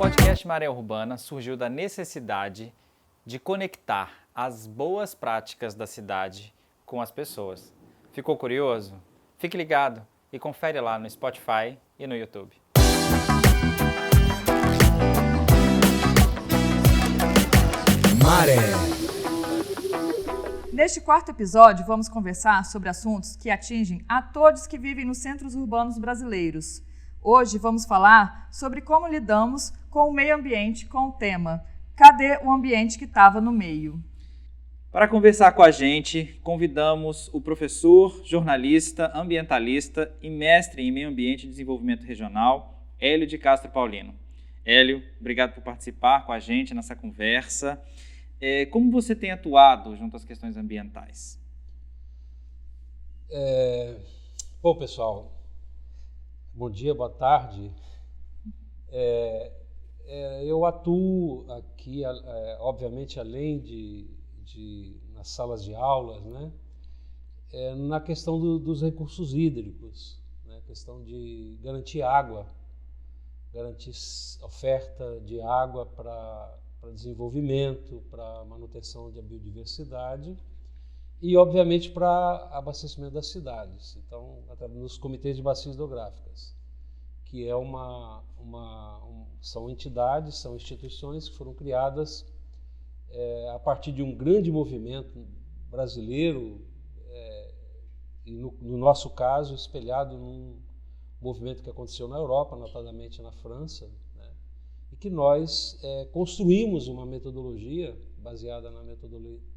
podcast Maré Urbana surgiu da necessidade de conectar as boas práticas da cidade com as pessoas. Ficou curioso? Fique ligado e confere lá no Spotify e no YouTube. Maré. Neste quarto episódio, vamos conversar sobre assuntos que atingem a todos que vivem nos centros urbanos brasileiros. Hoje vamos falar sobre como lidamos com o meio ambiente com o tema Cadê o ambiente que estava no meio? Para conversar com a gente, convidamos o professor, jornalista, ambientalista e mestre em meio ambiente e desenvolvimento regional, Hélio de Castro Paulino. Hélio, obrigado por participar com a gente nessa conversa. Como você tem atuado junto às questões ambientais? Bom, pessoal, bom dia, boa tarde. Eu atuo aqui, obviamente, além nas salas de aulas, né, na questão dos recursos hídricos, né, questão de garantir água, garantir oferta de água para desenvolvimento, para manutenção da biodiversidade e, obviamente, para abastecimento das cidades. Então, nos comitês de bacias hidrográficas, que são entidades, são instituições que foram criadas a partir de um grande movimento brasileiro e, no nosso caso, espelhado num movimento que aconteceu na Europa, notadamente na França, né, e que nós construímos uma metodologia baseada na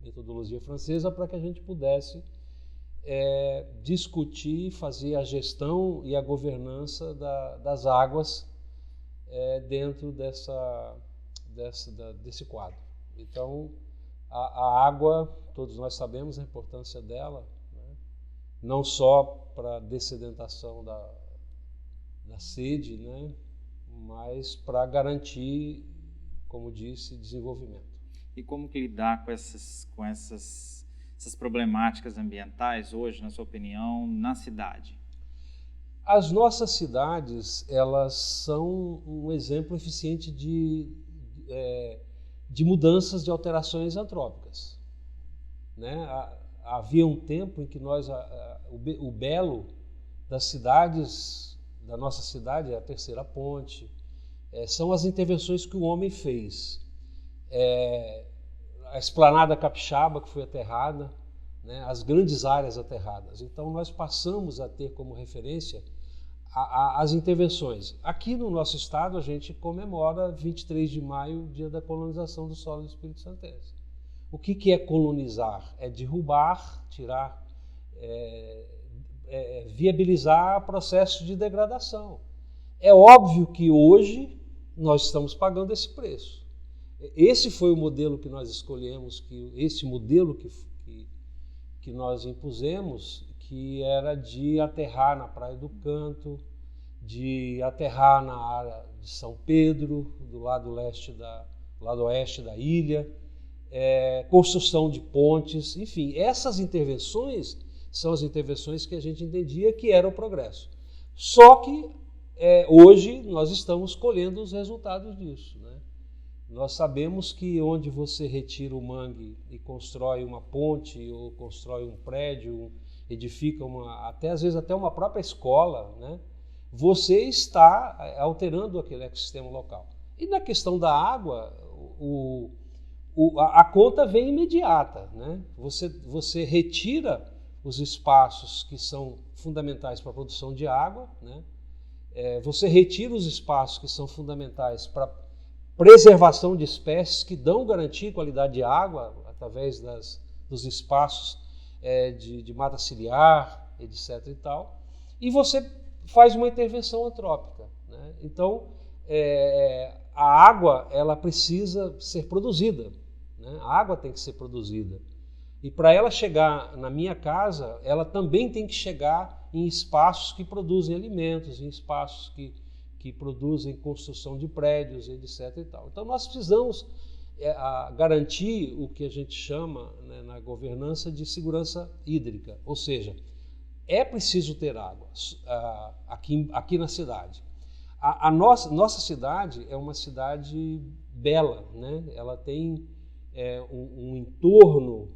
metodologia francesa para que a gente pudesse discutir, fazer a gestão e a governança das águas dentro desse quadro. Então, a água, todos nós sabemos a importância dela, né? Não só para a dessedentação da sede, né? Mas para garantir, como disse, desenvolvimento. E como que lidar com essas problemáticas ambientais hoje, na sua opinião, na cidade? As nossas cidades, elas são um exemplo eficiente de mudanças, de alterações antrópicas, né? Havia um tempo em que o belo das cidades, da nossa cidade, a Terceira Ponte, são as intervenções que o homem fez. A Esplanada Capixaba, que foi aterrada, né? As grandes áreas aterradas. Então, nós passamos a ter como referência as intervenções. Aqui no nosso estado, a gente comemora 23 de maio, dia da colonização do solo do Espírito Santense. O que é colonizar? É derrubar, tirar, viabilizar processos de degradação. É óbvio que hoje nós estamos pagando esse preço. Esse foi o modelo que nós escolhemos, esse modelo que nós impusemos, que era de aterrar na Praia do Canto, de aterrar na área de São Pedro, do lado oeste da ilha, construção de pontes, enfim, essas intervenções são as intervenções que a gente entendia que era o progresso. Só que hoje nós estamos colhendo os resultados disso, né? Nós sabemos que onde você retira o mangue e constrói uma ponte ou constrói um prédio, edifica às vezes até uma própria escola, né? Você está alterando aquele ecossistema local. E na questão da água, a conta vem imediata, né? Você retira os espaços que são fundamentais para a produção de água, né? Você retira os espaços que são fundamentais para preservação de espécies que dão garantia e qualidade de água através dos espaços de mata ciliar, etc. e tal, e você faz uma intervenção antrópica, né? Então, a água ela precisa ser produzida, né? A água tem que ser produzida. E para ela chegar na minha casa, ela também tem que chegar em espaços que produzem alimentos, em espaços que produzem construção de prédios, etc. e tal. Então, nós precisamos garantir o que a gente chama, né, na governança de segurança hídrica, ou seja, é preciso ter água aqui na cidade. A nossa cidade é uma cidade bela, né? Ela tem um entorno,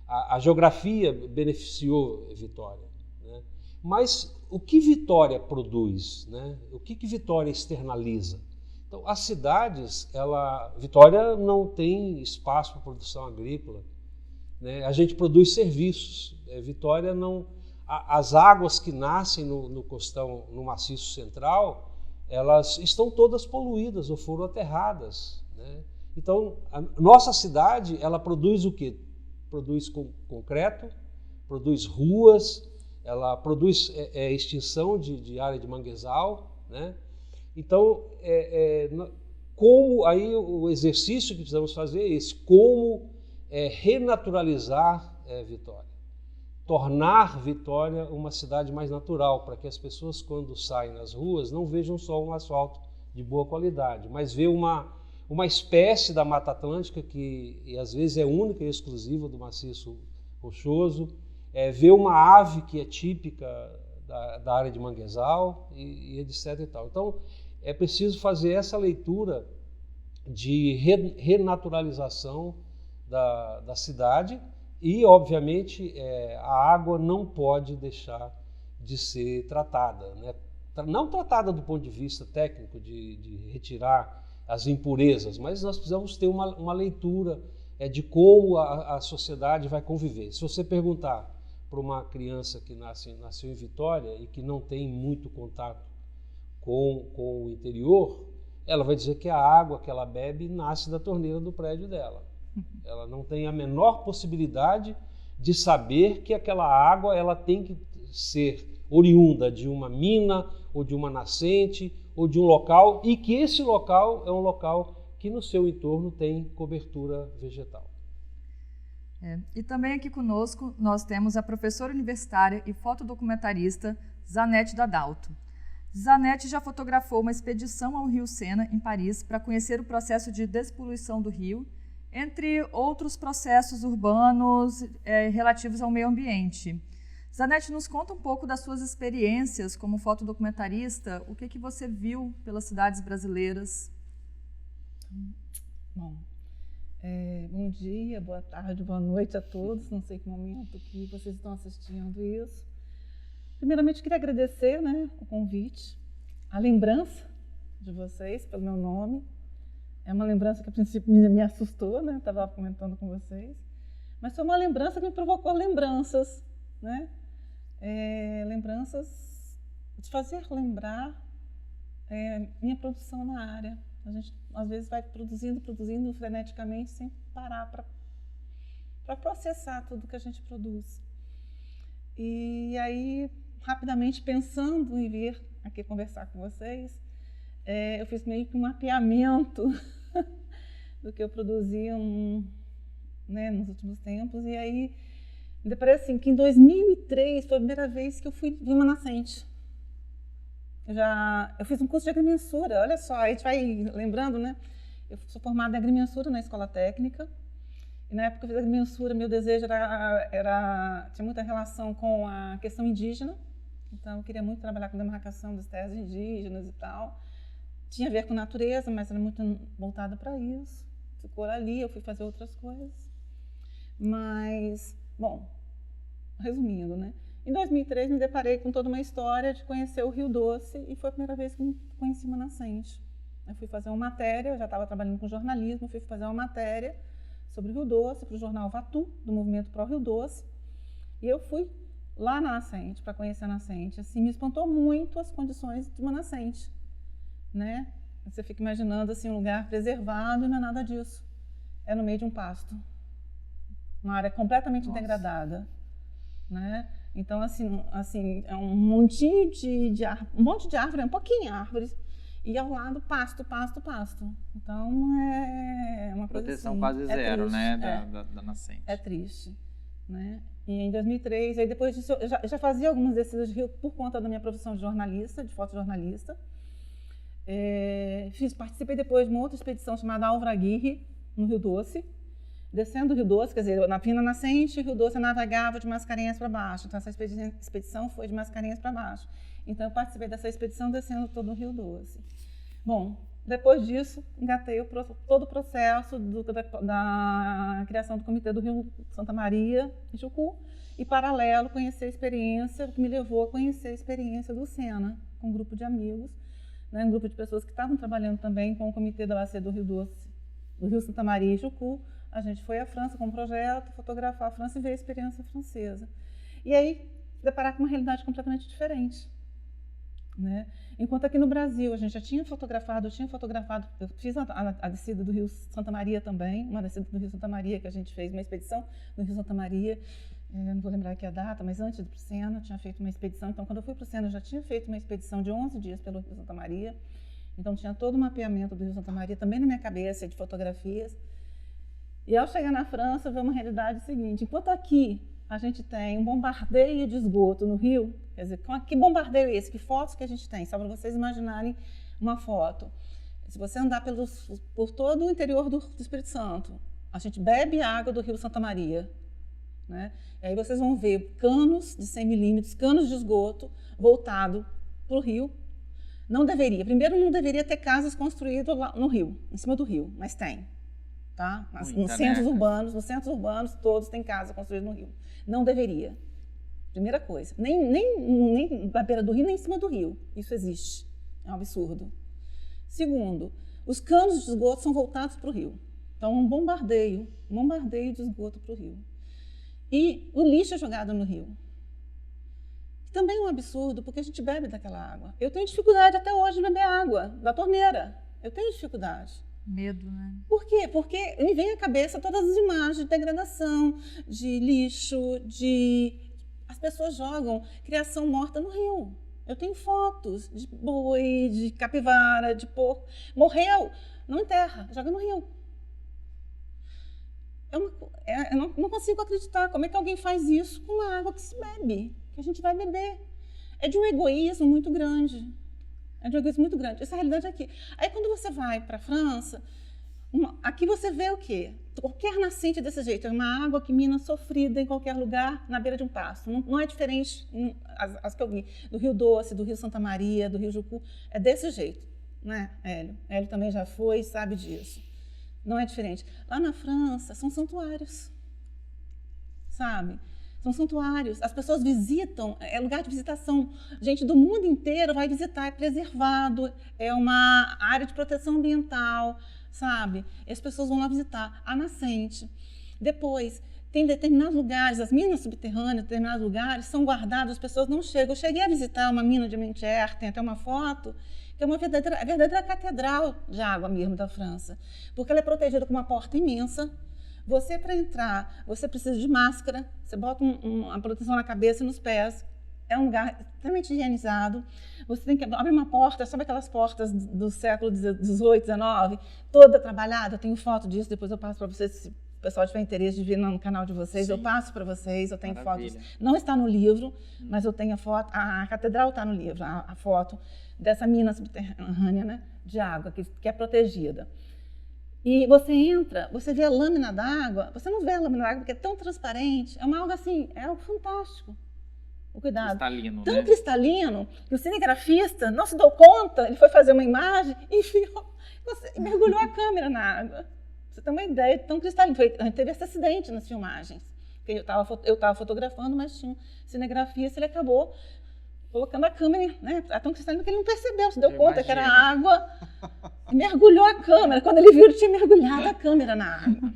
a geografia beneficiou Vitória, né? Mas o que Vitória produz, né? O que Vitória externaliza? Então, as cidades, Vitória não tem espaço para produção agrícola, né? A gente produz serviços. Vitória não... As águas que nascem no costão, no maciço central, elas estão todas poluídas ou foram aterradas, né? Então, a nossa cidade, ela produz o quê? Produz concreto, produz ruas, ela produz extinção de área de manguezal, né? Então, como aí o exercício que precisamos fazer é esse, como renaturalizar Vitória. Tornar Vitória uma cidade mais natural, para que as pessoas, quando saem nas ruas, não vejam só um asfalto de boa qualidade, mas vê uma espécie da Mata Atlântica que às vezes é única e exclusiva do maciço rochoso, vê uma ave que é típica da área de manguezal e etc. e tal. Então, é preciso fazer essa leitura de renaturalização da cidade. E, obviamente, a água não pode deixar de ser tratada, né? Não tratada do ponto de vista técnico, de retirar as impurezas, mas nós precisamos ter uma leitura de como a sociedade vai conviver. Se você perguntar para uma criança que nasceu em Vitória e que não tem muito contato com o interior, ela vai dizer que a água que ela bebe nasce da torneira do prédio dela. Ela não tem a menor possibilidade de saber que aquela água ela tem que ser oriunda de uma mina ou de uma nascente ou de um local, e que esse local é um local que no seu entorno tem cobertura vegetal. E também aqui conosco nós temos a professora universitária e fotodocumentarista Zanete Dadalto. Zanete já fotografou uma expedição ao Rio Sena, em Paris, para conhecer o processo de despoluição do rio, entre outros processos urbanos relativos ao meio ambiente. Zanete, nos conta um pouco das suas experiências como fotodocumentarista, o que você viu pelas cidades brasileiras? Bom, bom dia, boa tarde, boa noite a todos, não sei que momento que vocês estão assistindo isso. Primeiramente, queria agradecer, né, o convite, a lembrança de vocês pelo meu nome. É uma lembrança que a princípio me assustou, né? Estava comentando com vocês, mas foi uma lembrança que me provocou lembranças, né? Lembranças de fazer lembrar minha produção na área. A gente às vezes vai produzindo freneticamente sem parar para processar tudo que a gente produz. E aí, rapidamente, pensando em vir aqui conversar com vocês, eu fiz meio que um mapeamento do que eu produzi nos últimos tempos, e aí me deparei assim, que em 2003 foi a primeira vez que eu vi uma nascente. Eu fiz um curso de agrimensura, olha só, a gente vai lembrando, né? Eu sou formada em agrimensura na escola técnica, e na época que eu fiz agrimensura, meu desejo tinha muita relação com a questão indígena, então eu queria muito trabalhar com demarcação das terras indígenas e tal. Tinha a ver com natureza, mas era muito voltada para isso. Ficou ali, eu fui fazer outras coisas. Mas, bom, resumindo, né? Em 2003 me deparei com toda uma história de conhecer o Rio Doce, e foi a primeira vez que conheci uma nascente. Eu fui fazer uma matéria, eu já estava trabalhando com jornalismo, fui fazer uma matéria sobre o Rio Doce para o jornal Vatu, do Movimento Pro Rio Doce, e eu fui lá na nascente para conhecer a nascente. Assim, me espantou muito as condições de uma nascente, né? Você fica imaginando assim um lugar preservado, e não é nada disso. É no meio de um pasto, uma área completamente degradada, né? Então assim é um montinho um monte de árvore, um pouquinho de árvores, e ao lado pasto. Então é uma coisa proteção assim, quase zero, triste, né, da nascente. É triste, né? E em 2003, aí depois disso, eu já fazia algumas descidas de rio por conta da minha profissão de jornalista, de fotojornalista. Participei depois de uma outra expedição chamada Alvraguirre, no Rio Doce. Descendo o Rio Doce, quer dizer, na fina nascente, o Rio Doce navegava de Mascarenhas para baixo. Então, essa expedição foi de Mascarenhas para baixo. Então, eu participei dessa expedição descendo todo o Rio Doce. Bom, depois disso, engatei todo o processo da criação do Comitê do Rio Santa Maria e Jucu, e, paralelo, conhecer a experiência, o que me levou a conhecer a experiência do SENA, com um grupo de amigos, né, um grupo de pessoas que estavam trabalhando também com o Comitê da Bacia do Rio Doce, do Rio Santa Maria e Jucu. A gente foi à França com um projeto, fotografar a França e ver a experiência francesa. E aí, deparar com uma realidade completamente diferente, né? Enquanto aqui no Brasil a gente já tinha fotografado, eu fiz a descida do Rio Santa Maria também, uma descida do Rio Santa Maria que a gente fez, uma expedição do Rio Santa Maria, não vou lembrar aqui a data, mas antes de ir para o Sena, eu tinha feito uma expedição. Então, quando eu fui para o Sena, eu já tinha feito uma expedição de 11 dias pelo Rio Santa Maria, então tinha todo o mapeamento do Rio Santa Maria também na minha cabeça, de fotografias. E ao chegar na França, eu vi uma realidade seguinte: enquanto aqui a gente tem um bombardeio de esgoto no rio, quer dizer, que bombardeio é esse? Que fotos que a gente tem? Só para vocês imaginarem uma foto. Se você andar por todo o interior do Espírito Santo, a gente bebe água do Rio Santa Maria, né? E aí vocês vão ver canos de 100 milímetros, canos de esgoto voltado para o rio. Não deveria. Primeiro, não deveria ter casas construídas lá no rio, em cima do rio, mas tem. Tá? Nos centros urbanos, todos têm casa construída no rio. Não deveria. Primeira coisa. Nem na beira do rio, nem em cima do rio. Isso existe. É um absurdo. Segundo, os canos de esgoto são voltados para o rio. Então, um bombardeio de esgoto para o rio. E o lixo é jogado no rio. Também é um absurdo, porque a gente bebe daquela água. Eu tenho dificuldade até hoje de beber água da torneira. Eu tenho dificuldade. Medo, né? Por quê? Porque me vem à cabeça todas as imagens de degradação, de lixo, as pessoas jogam criação morta no rio. Eu tenho fotos de boi, de capivara, de porco. Morreu, não enterra, joga no rio. Eu não consigo acreditar como é que alguém faz isso com uma água que se bebe, que a gente vai beber. É de um egoísmo muito grande. Essa é a realidade aqui. Aí, quando você vai para a França, aqui você vê o quê? Qualquer nascente desse jeito, é uma água que mina sofrida em qualquer lugar, na beira de um passo. Não é diferente, as que eu vi, do Rio Doce, do Rio Santa Maria, do Rio Jucu, é desse jeito, né, Hélio? Hélio também já foi, sabe disso. Não é diferente. Lá na França, são santuários, sabe? São santuários, as pessoas visitam, é lugar de visitação. Gente do mundo inteiro vai visitar, é preservado, é uma área de proteção ambiental, sabe? E as pessoas vão lá visitar a nascente. Depois, tem determinados lugares, as minas subterrâneas, determinados lugares são guardados, as pessoas não chegam. Eu cheguei a visitar uma mina de Mentière, tem até uma foto, que é uma verdadeira catedral de água mesmo da França, porque ela é protegida com uma porta imensa. Você, para entrar, você precisa de máscara, você bota uma proteção na cabeça e nos pés. É um lugar extremamente higienizado. Você tem que abrir uma porta, sabe aquelas portas do século XVIII, XIX, toda trabalhada? Eu tenho foto disso, depois eu passo para vocês, se o pessoal tiver interesse de vir no canal de vocês. Sim. Eu passo para vocês, eu tenho fotos. Não está no livro, mas eu tenho a foto. A catedral está no livro, a foto dessa mina subterrânea, né, de água, que é protegida. E você entra, você vê a lâmina d'água, você não vê a lâmina d'água porque é tão transparente, é algo assim, é algo fantástico. O cuidado. Cristalino, tão né? Cristalino que o cinegrafista não se deu conta, ele foi fazer uma imagem e mergulhou a câmera na água. Você tem uma ideia, tão cristalino. A gente teve esse acidente nas filmagens. Eu estava fotografando, mas tinha um cinegrafista, ele acabou colocando a câmera, né? Tão cristalino que ele não percebeu, se deu conta que era água. E mergulhou a câmera. Quando ele viu, ele tinha mergulhado a câmera na água.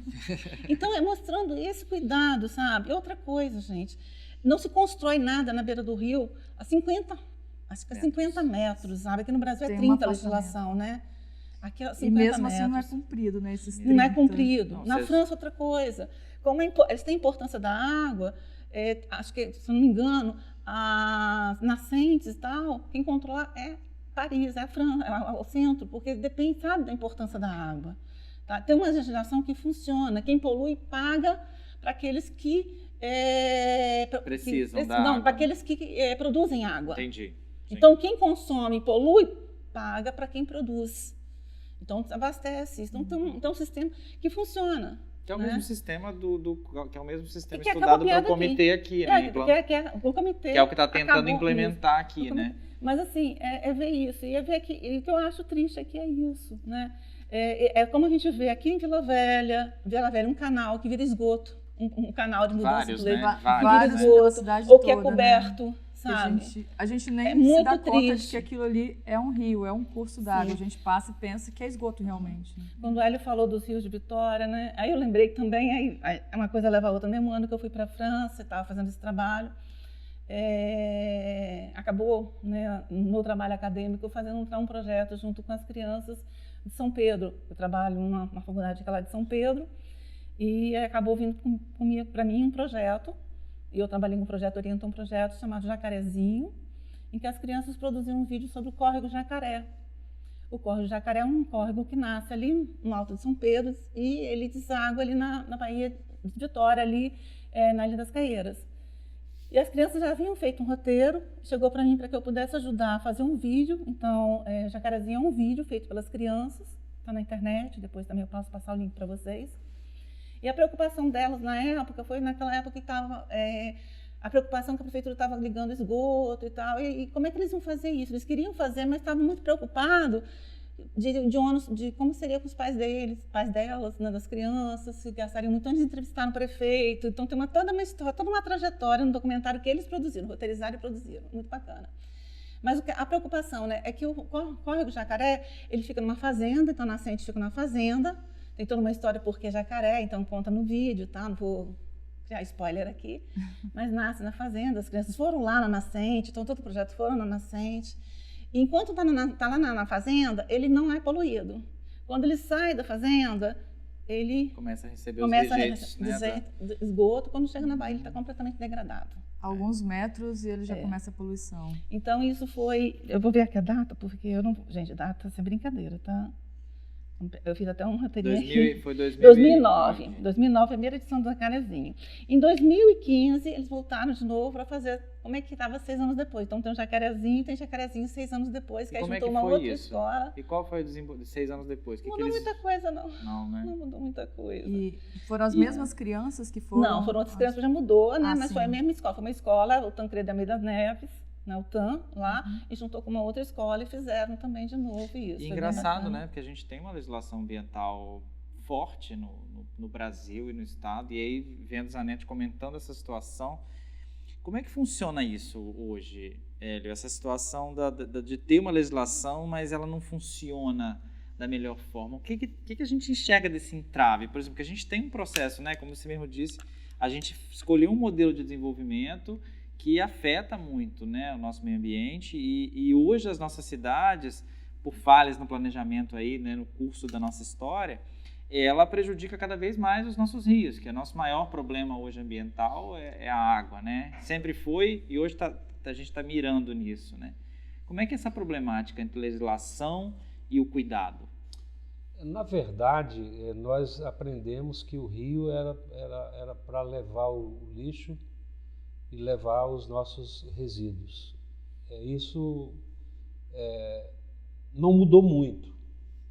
Então, é mostrando esse cuidado, sabe? E outra coisa, gente, não se constrói nada na beira do rio a 50 metros, sabe? Aqui no Brasil é 30 a legislação, né? Aqui é 50 e mesmo metros. assim não é cumprido, né? Esses 30. Não é cumprido. Na França, outra coisa. Como eles têm importância da água, acho que, se não me engano, as nascentes e tal, quem controla é Paris, é a França, é o centro, porque depende, sabe, da importância da água. Tá? Tem uma legislação que funciona. Quem polui paga para aqueles que precisam da água. Não, para aqueles que produzem água. Entendi. Sim. Então, quem consome e polui, paga para quem produz. Então, abastece. Então, tem um sistema que funciona. Que é o né? mesmo sistema que é o mesmo sistema que é estudado pelo copiado comitê aqui, né? O comitê Que é o que está tentando acabou implementar isso. aqui, né? Mas assim, é ver isso, e é ver que, e o que eu acho triste aqui é isso, né? É como a gente vê aqui em Vila Velha um canal que vira esgoto, um canal de mudança Vários, de leite, né? que Vários vira pela esgoto, cidade ou que é toda, coberto, né? sabe? A gente nem É se muito dá conta de triste. que aquilo ali é um rio, é um curso d'água. Sim. A gente passa e pensa que é esgoto realmente. Quando o Hélio falou dos rios de Vitória, né? Aí eu lembrei que também, aí uma coisa leva a outra. No mesmo ano que eu fui para a França, estava fazendo esse trabalho, acabou, né, no meu trabalho acadêmico, fazendo um projeto junto com as crianças de São Pedro. Eu trabalho numa faculdade que é lá de São Pedro, e acabou vindo para mim um projeto, e eu trabalhei com um projeto, oriento um projeto chamado Jacarezinho, em que as crianças produziram um vídeo sobre o córrego Jacaré. O córrego Jacaré é um córrego que nasce ali no Alto de São Pedro e ele deságua ali na Baía de Vitória, ali na Ilha das Caieiras. E as crianças já haviam feito um roteiro, chegou para mim para que eu pudesse ajudar a fazer um vídeo. Então, Jacarezinho é um vídeo feito pelas crianças, está na internet, depois também eu posso passar o link para vocês. E a preocupação delas na época foi naquela época que estava... a preocupação que a prefeitura estava ligando esgoto e tal, e como é que eles iam fazer isso? Eles queriam fazer, mas estavam muito preocupados de como seria com os pais delas, né, das crianças, se gastariam muito antes de entrevistar o prefeito. Então tem toda uma história, toda uma trajetória no documentário que eles produziram, roteirizaram e produziram, muito bacana. Mas a preocupação, né, é que o córrego Jacaré, ele fica numa fazenda, então a nascente fica na fazenda, tem toda uma história por que Jacaré, então conta no vídeo, tá? Não vou criar spoiler aqui, mas nasce na fazenda, as crianças foram lá na nascente, então todo o projeto foram na nascente. E enquanto está lá na fazenda, ele não é poluído. Quando ele sai da fazenda, ele começa a receber os rejeitos, esgoto, quando chega na Bahia ele está completamente degradado. Alguns metros e ele já começa a poluição. Então isso foi, eu vou ver aqui a data, porque eu não, gente, data sem brincadeira, tá? Eu fiz até um roteirinho aqui. Foi 2009. 2009, primeira edição do Jacarezinho. Em 2015, eles voltaram de novo para fazer como é que estava 6 anos depois. Então tem o Jacarezinho e tem Jacarezinho 6 anos depois, que aí juntou uma outra escola. E qual foi o 6 anos depois? Não mudou muita coisa, não. Não, né? Não mudou muita coisa. E foram as mesmas crianças que foram? Não, foram outras crianças, já mudou, né? Mas sim. foi a mesma escola. Foi uma escola, o Tancredo de Almeida Neves, na UTAN, lá, e juntou com uma outra escola e fizeram também de novo isso. E engraçado, né? Porque a gente tem uma legislação ambiental forte no Brasil e no Estado, e aí vendo Zanetti comentando essa situação, como é que funciona isso hoje, Hélio? Essa situação de ter uma legislação, mas ela não funciona da melhor forma. O que a gente enxerga desse entrave? Por exemplo, que a gente tem um processo, né? Como você mesmo disse, a gente escolheu um modelo de desenvolvimento que afeta muito, né, o nosso meio ambiente e hoje as nossas cidades, por falhas no planejamento aí, né, no curso da nossa história, ela prejudica cada vez mais os nossos rios, que é o nosso maior problema hoje ambiental é a água, né? Sempre foi e hoje a gente está mirando nisso, né? Como é que é essa problemática entre legislação e o cuidado? Na verdade, nós aprendemos que o rio era para levar o lixo e levar os nossos resíduos. Isso não mudou muito,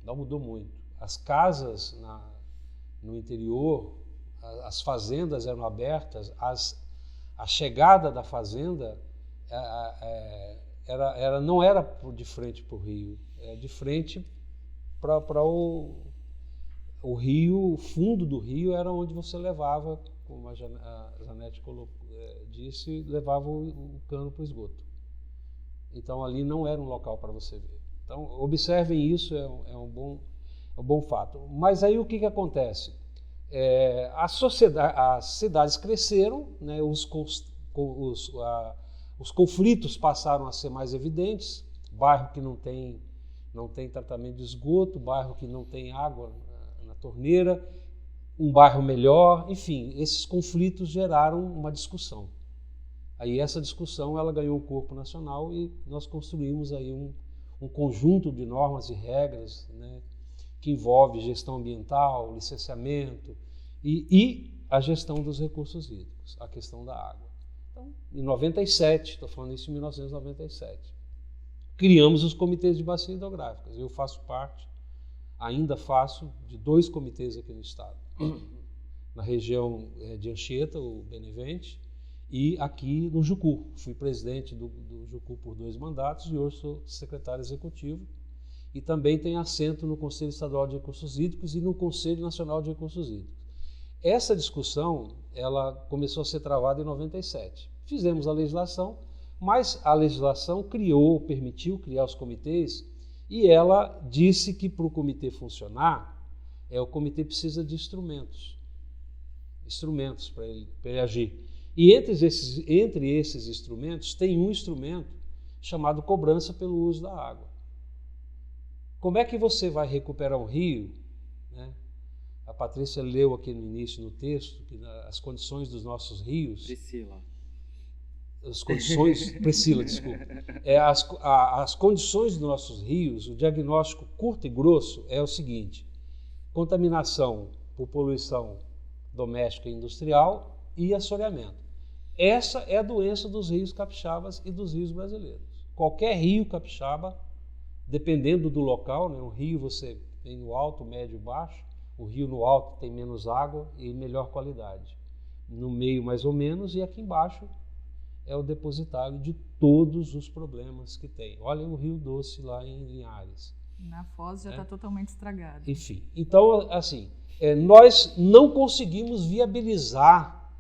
não mudou muito. As casas no interior, as fazendas eram abertas, a chegada da fazenda não era de frente para o rio, era de frente para o rio, o fundo do rio era onde você levava, como a Zanetti disse, levava o cano para o esgoto. Então ali não era um local para você ver. Então observem isso, é um bom fato. Mas aí o que acontece? As cidades cresceram, né, os conflitos passaram a ser mais evidentes, bairro que não tem tratamento de esgoto, bairro que não tem água na torneira, um bairro melhor, enfim, esses conflitos geraram uma discussão. Aí essa discussão ela ganhou um corpo nacional e nós construímos aí um conjunto de normas e regras, né, que envolve gestão ambiental, licenciamento e a gestão dos recursos hídricos, a questão da água. Então, em 97, estou falando isso em 1997, criamos os comitês de bacias hidrográficas. Eu faço parte, ainda faço, de 2 comitês aqui no estado. na região de Anchieta, o Benevente, e aqui no Jucu. Fui presidente do Jucu por 2 mandatos e hoje sou secretário executivo. E também tenho assento no Conselho Estadual de Recursos Hídricos e no Conselho Nacional de Recursos Hídricos. Essa discussão ela começou a ser travada em 97. Fizemos a legislação, mas a legislação permitiu criar os comitês e ela disse que para o comitê funcionar, o comitê precisa de instrumentos para ele agir. E entre esses instrumentos, tem um instrumento chamado cobrança pelo uso da água. Como é que você vai recuperar um rio, né? A Patrícia leu aqui no início, no texto, que as condições dos nossos rios... Priscila, desculpa. As condições dos nossos rios, o diagnóstico curto e grosso é o seguinte: contaminação por poluição doméstica e industrial e assoreamento. Essa é a doença dos rios capixabas e dos rios brasileiros. Qualquer rio capixaba, dependendo do local, né? Um rio você tem no alto, médio e baixo. O rio no alto tem menos água e melhor qualidade. No meio, mais ou menos, e aqui embaixo é o depositário de todos os problemas que tem. Olha o Rio Doce lá em Linhares. Na Foz já está totalmente estragado. Enfim, então, assim, nós não conseguimos viabilizar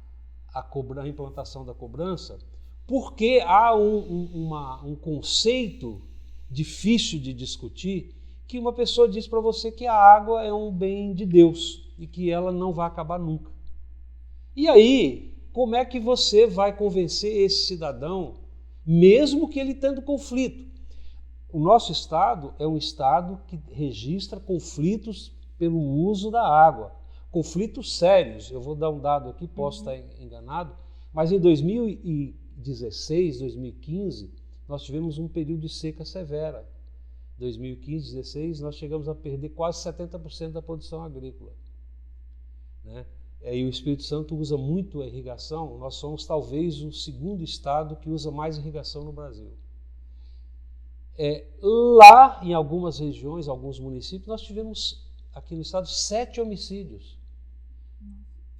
a implantação da cobrança porque há um conceito difícil de discutir, que uma pessoa diz para você que a água é um bem de Deus e que ela não vai acabar nunca. E aí, como é que você vai convencer esse cidadão, mesmo que ele tendo conflito? O nosso Estado é um Estado que registra conflitos pelo uso da água, conflitos sérios. Eu vou dar um dado aqui, posso estar enganado, mas em 2016, 2015, nós tivemos um período de seca severa. 2015, 2016, nós chegamos a perder quase 70% da produção agrícola, né? E o Espírito Santo usa muito a irrigação. Nós somos talvez o segundo estado que usa mais irrigação no Brasil. Lá, em algumas regiões, alguns municípios, nós tivemos aqui no estado 7 homicídios.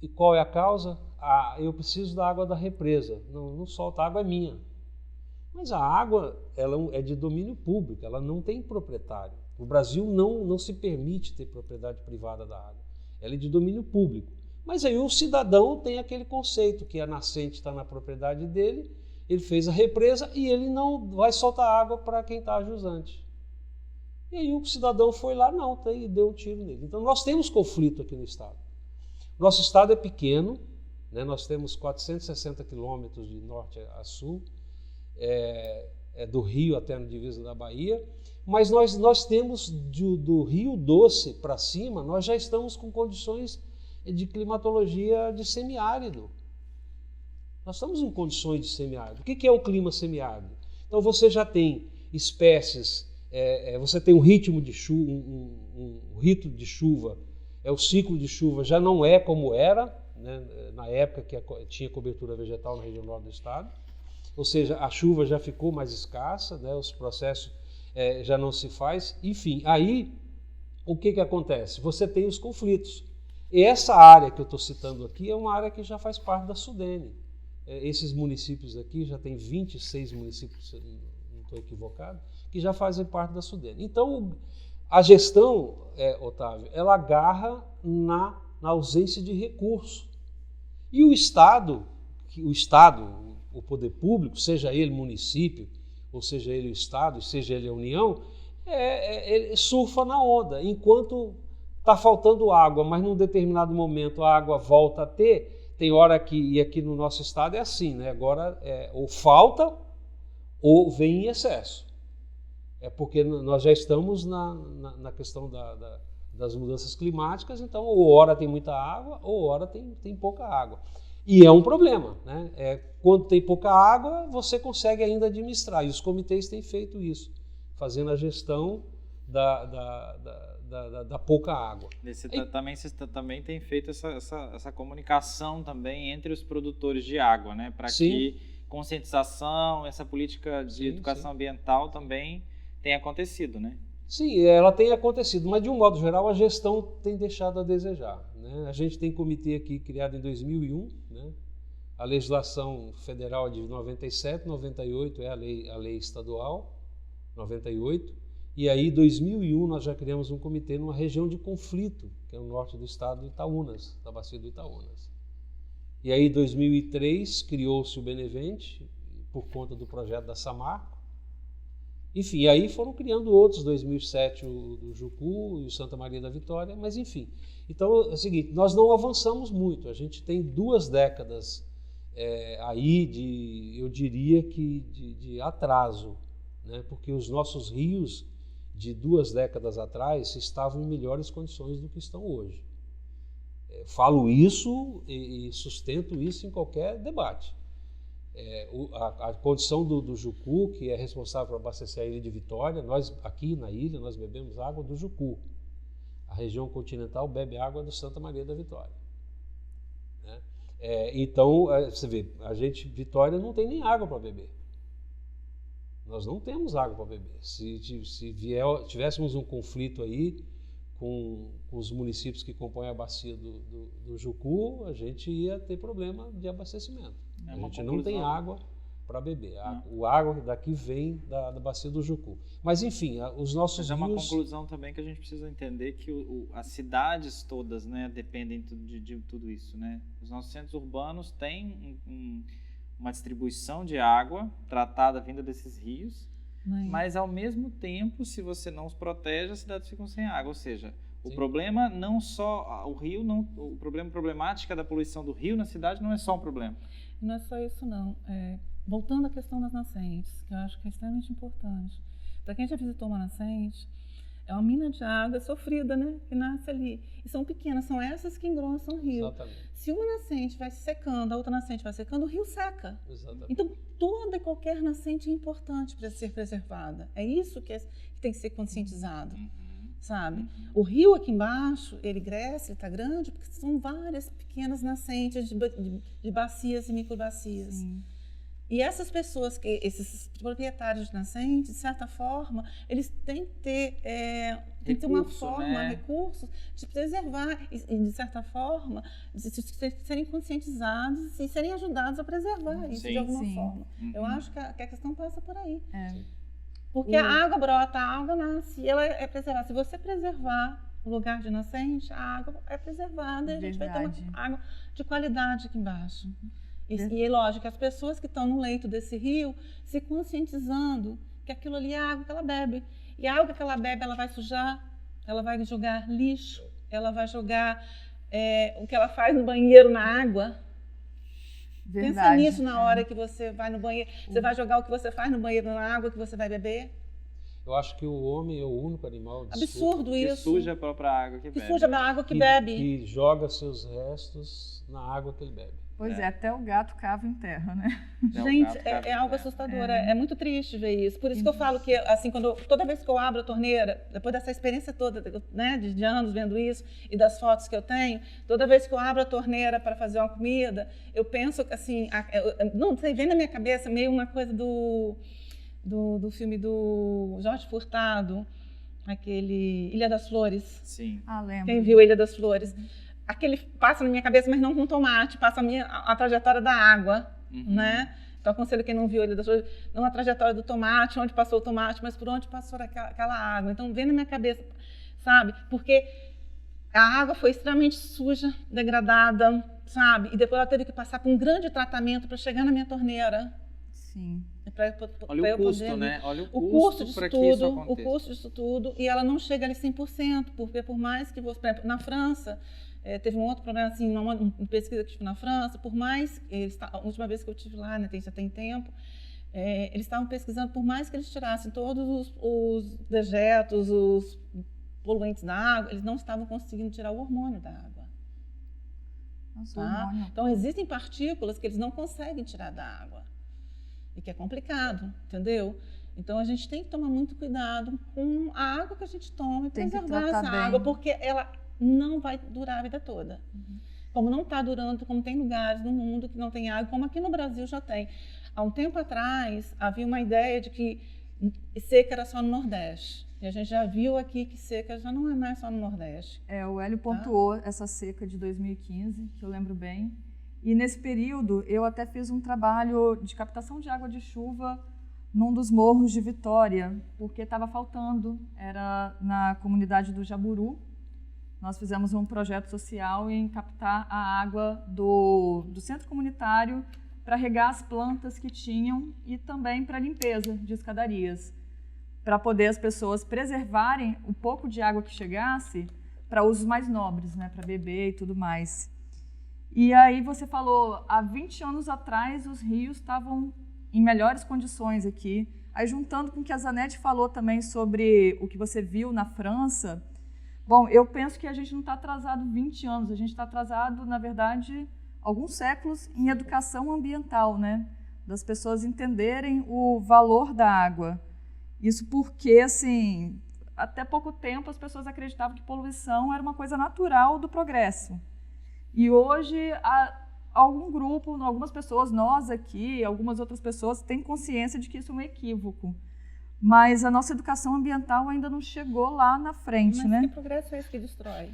E qual é a causa? Eu preciso da água da represa. Não solta, a água é minha. Mas a água ela é de domínio público, ela não tem proprietário. O Brasil não se permite ter propriedade privada da água. Ela é de domínio público. Mas aí o cidadão tem aquele conceito que a nascente está na propriedade dele, ele fez a represa e ele não vai soltar água para quem está jusante. E aí o cidadão foi lá, e deu um tiro nele. Então nós temos conflito aqui no estado. Nosso estado é pequeno, né? Nós temos 460 quilômetros de norte a sul, do Rio até na divisa da Bahia, mas nós temos do Rio Doce para cima, nós já estamos com condições de climatologia de semiárido. Nós estamos em condições de semiárido. O que é o clima semiárido? Então você já tem espécies, você tem um ritmo de chuva, um ritmo de chuva, o ciclo de chuva já não é como era, né, na época que tinha cobertura vegetal na região norte do estado. Ou seja, a chuva já ficou mais escassa, né, os processos já não se faz. Enfim, aí o que acontece? Você tem os conflitos. E essa área que eu estou citando aqui é uma área que já faz parte da Sudene. Esses municípios aqui, já tem 26 municípios, se não estou equivocado, que já fazem parte da Sudene. Então, a gestão, Otávio, ela agarra na ausência de recurso. E o Estado, o poder público, seja ele município, ou seja ele o Estado, seja ele a União, ele surfa na onda. Enquanto está faltando água, mas num determinado momento a água volta a ter, tem hora que, e aqui no nosso estado é assim, né? Agora ou falta ou vem em excesso. É porque nós já estamos na questão das mudanças climáticas, então ou hora tem muita água ou hora tem pouca água. E é um problema, né? Quando tem pouca água, você consegue ainda administrar, e os comitês têm feito isso, fazendo a gestão da pouca água. Você também tem feito essa comunicação também entre os produtores de água, né? Para que conscientização, essa política de educação ambiental também tenha acontecido, né? Sim, ela tem acontecido, mas de um modo geral a gestão tem deixado a desejar, né? A gente tem comitê aqui criado em 2001, né? A legislação federal é de 97, 98 é a lei estadual, 98. E aí, em 2001, nós já criamos um comitê numa região de conflito, que é no norte do estado do Itaúnas, da bacia do Itaúnas. E aí, em 2003, criou-se o Benevente, por conta do projeto da Samarco. Enfim, aí foram criando outros, 2007 o do Jucu e o Santa Maria da Vitória, mas enfim. Então, é o seguinte, nós não avançamos muito, a gente tem 2 décadas aí eu diria que de atraso, né? Porque os nossos rios de 2 décadas atrás estavam em melhores condições do que estão hoje. Falo isso e sustento isso em qualquer debate. A condição do Jucu, que é responsável por abastecer a ilha de Vitória, nós aqui na ilha nós bebemos água do Jucu. A região continental bebe água do Santa Maria da Vitória. Né? Então, você vê, Vitória não tem nem água para beber. Nós não temos água para beber. Se tivéssemos um conflito aí com os municípios que compõem a bacia do Jucu, a gente ia ter problema de abastecimento. A gente não tem água para beber. O água daqui vem da bacia do Jucu. Mas, enfim, os nossos rios... Mas é uma conclusão também que a gente precisa entender que as cidades todas, né, dependem de tudo isso. Né? Os nossos centros urbanos têm uma distribuição de água tratada vinda desses rios, mas, ao mesmo tempo, se você não os protege, as cidades ficam sem água. Ou seja, o problema não só... a problemática da poluição do rio na cidade não é só um problema. Não é só isso, não. Voltando à questão das nascentes, que eu acho que é extremamente importante. Para quem já visitou uma nascente, é uma mina de água sofrida, né? Que nasce ali. E são pequenas, são essas que engrossam o rio. Exatamente. Se uma nascente vai se secando, a outra nascente vai secando, o rio seca. Exatamente. Então, toda e qualquer nascente é importante para ser preservada. É isso que tem que ser conscientizado. Sabe? O rio aqui embaixo, ele cresce, ele está grande, porque são várias pequenas nascentes de bacias e microbacias. Sim. E essas pessoas, esses proprietários de nascentes, de certa forma, eles têm que ter uma forma, né? Recursos de preservar e, de certa forma, de serem conscientizados e serem ajudados a preservar isso de alguma forma. Eu acho que a questão passa por aí. Porque a água brota, a água nasce, e ela é preservada. Se você preservar o lugar de nascente, a água é preservada e a gente vai ter uma água de qualidade aqui embaixo. E é lógico, as pessoas que estão no leito desse rio se conscientizando que aquilo ali é a água que ela bebe. E a água que ela bebe, ela vai sujar, ela vai jogar lixo, ela vai jogar o que ela faz no banheiro na água. Verdade. Pensa nisso na hora que você vai no banheiro. Você vai jogar o que você faz no banheiro na água que você vai beber? Eu acho que o homem é o único animal... Absurdo isso. Que suja a própria água que bebe. Que suja a água que bebe. Que joga seus restos na água que ele bebe. Pois até o gato cava em terra, né? Gente, é algo assustador. É muito triste ver isso. Por isso que eu falo que, assim, toda vez que eu abro a torneira, depois dessa experiência toda, né, de anos vendo isso e das fotos que eu tenho, toda vez que eu abro a torneira para fazer uma comida, eu penso, assim, não sei, vem na minha cabeça meio uma coisa do filme do Jorge Furtado, aquele Ilha das Flores. Sim. Lembro. Quem viu Ilha das Flores? Aquele passa na minha cabeça, mas não com tomate, passa a trajetória da água, né? Então, aconselho quem não viu Ilha das Flores, não a trajetória do tomate, onde passou o tomate, mas por onde passou aquela água. Então, vem na minha cabeça, sabe? Porque a água foi extremamente suja, degradada, sabe? E depois ela teve que passar por um grande tratamento para chegar na minha torneira. Sim. Olha o custo, né? Olha o custo disso para que isso aconteça. O custo disso tudo, e ela não chega ali 100%, porque por mais que você... Por exemplo, na França, teve um outro problema, assim, uma pesquisa que eu tive na França, por mais... A última vez que eu estive lá, né, já tem tempo, eles estavam pesquisando, por mais que eles tirassem todos os dejetos, os poluentes da água, eles não estavam conseguindo tirar o hormônio da água. Nossa, tá? hormônio. Então, existem partículas que eles não conseguem tirar da água. E que é complicado, entendeu? Então, a gente tem que tomar muito cuidado com a água que a gente toma e preservar essa água, porque ela não vai durar a vida toda. Como não está durando, como tem lugares no mundo que não tem água, como aqui no Brasil já tem. Há um tempo atrás, havia uma ideia de que seca era só no Nordeste. E a gente já viu aqui que seca já não é mais só no Nordeste. O Hélio pontuou essa seca de 2015, que eu lembro bem. E nesse período eu até fiz um trabalho de captação de água de chuva num dos morros de Vitória, porque estava faltando. Era na comunidade do Jaburu. Nós fizemos um projeto social em captar a água do centro comunitário para regar as plantas que tinham e também para limpeza de escadarias, para poder as pessoas preservarem o pouco de água que chegasse para usos mais nobres, né, para beber e tudo mais. E aí você falou, há 20 anos atrás os rios estavam em melhores condições aqui. Aí juntando com o que a Zanetti falou também sobre o que você viu na França, bom, eu penso que a gente não está atrasado 20 anos, a gente está atrasado, na verdade, alguns séculos em educação ambiental, né? Das pessoas entenderem o valor da água. Isso porque, assim, até pouco tempo as pessoas acreditavam que poluição era uma coisa natural do progresso. E hoje, algum grupo, algumas pessoas, nós aqui, algumas outras pessoas, têm consciência de que isso é um equívoco. Mas a nossa educação ambiental ainda não chegou lá na frente, mas né? que progresso é esse que destrói?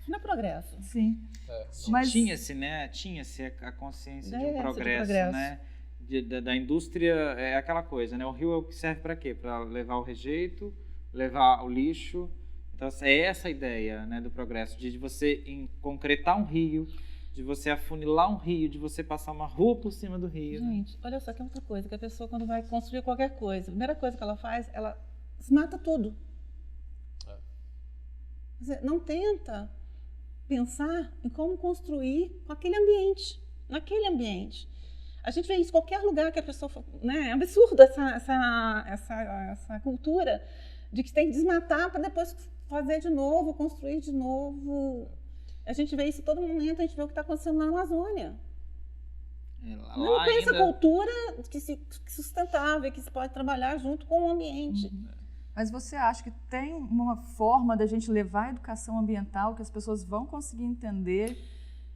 Isso não é progresso. Sim. Mas tinha-se, né? Tinha-se a consciência de um progresso, né? Da indústria, é aquela coisa, né? O rio é o que serve para quê? Para levar o rejeito, levar o lixo. Então, é essa a ideia, né, do progresso, de você concretar um rio, de você afunilar um rio, de você passar uma rua por cima do rio. Gente, olha só que é outra coisa, que a pessoa quando vai construir qualquer coisa, a primeira coisa que ela faz, ela desmata tudo. Quer dizer, não tenta pensar em como construir com aquele ambiente, naquele ambiente. A gente vê isso em qualquer lugar que a pessoa... Né, é absurdo essa cultura de que tem que desmatar para depois fazer de novo, construir de novo. A gente vê isso em todo momento, a gente vê o que está acontecendo na Amazônia. Não tem essa cultura sustentável, que se pode trabalhar junto com o ambiente. Mas você acha que tem uma forma da gente levar a educação ambiental que as pessoas vão conseguir entender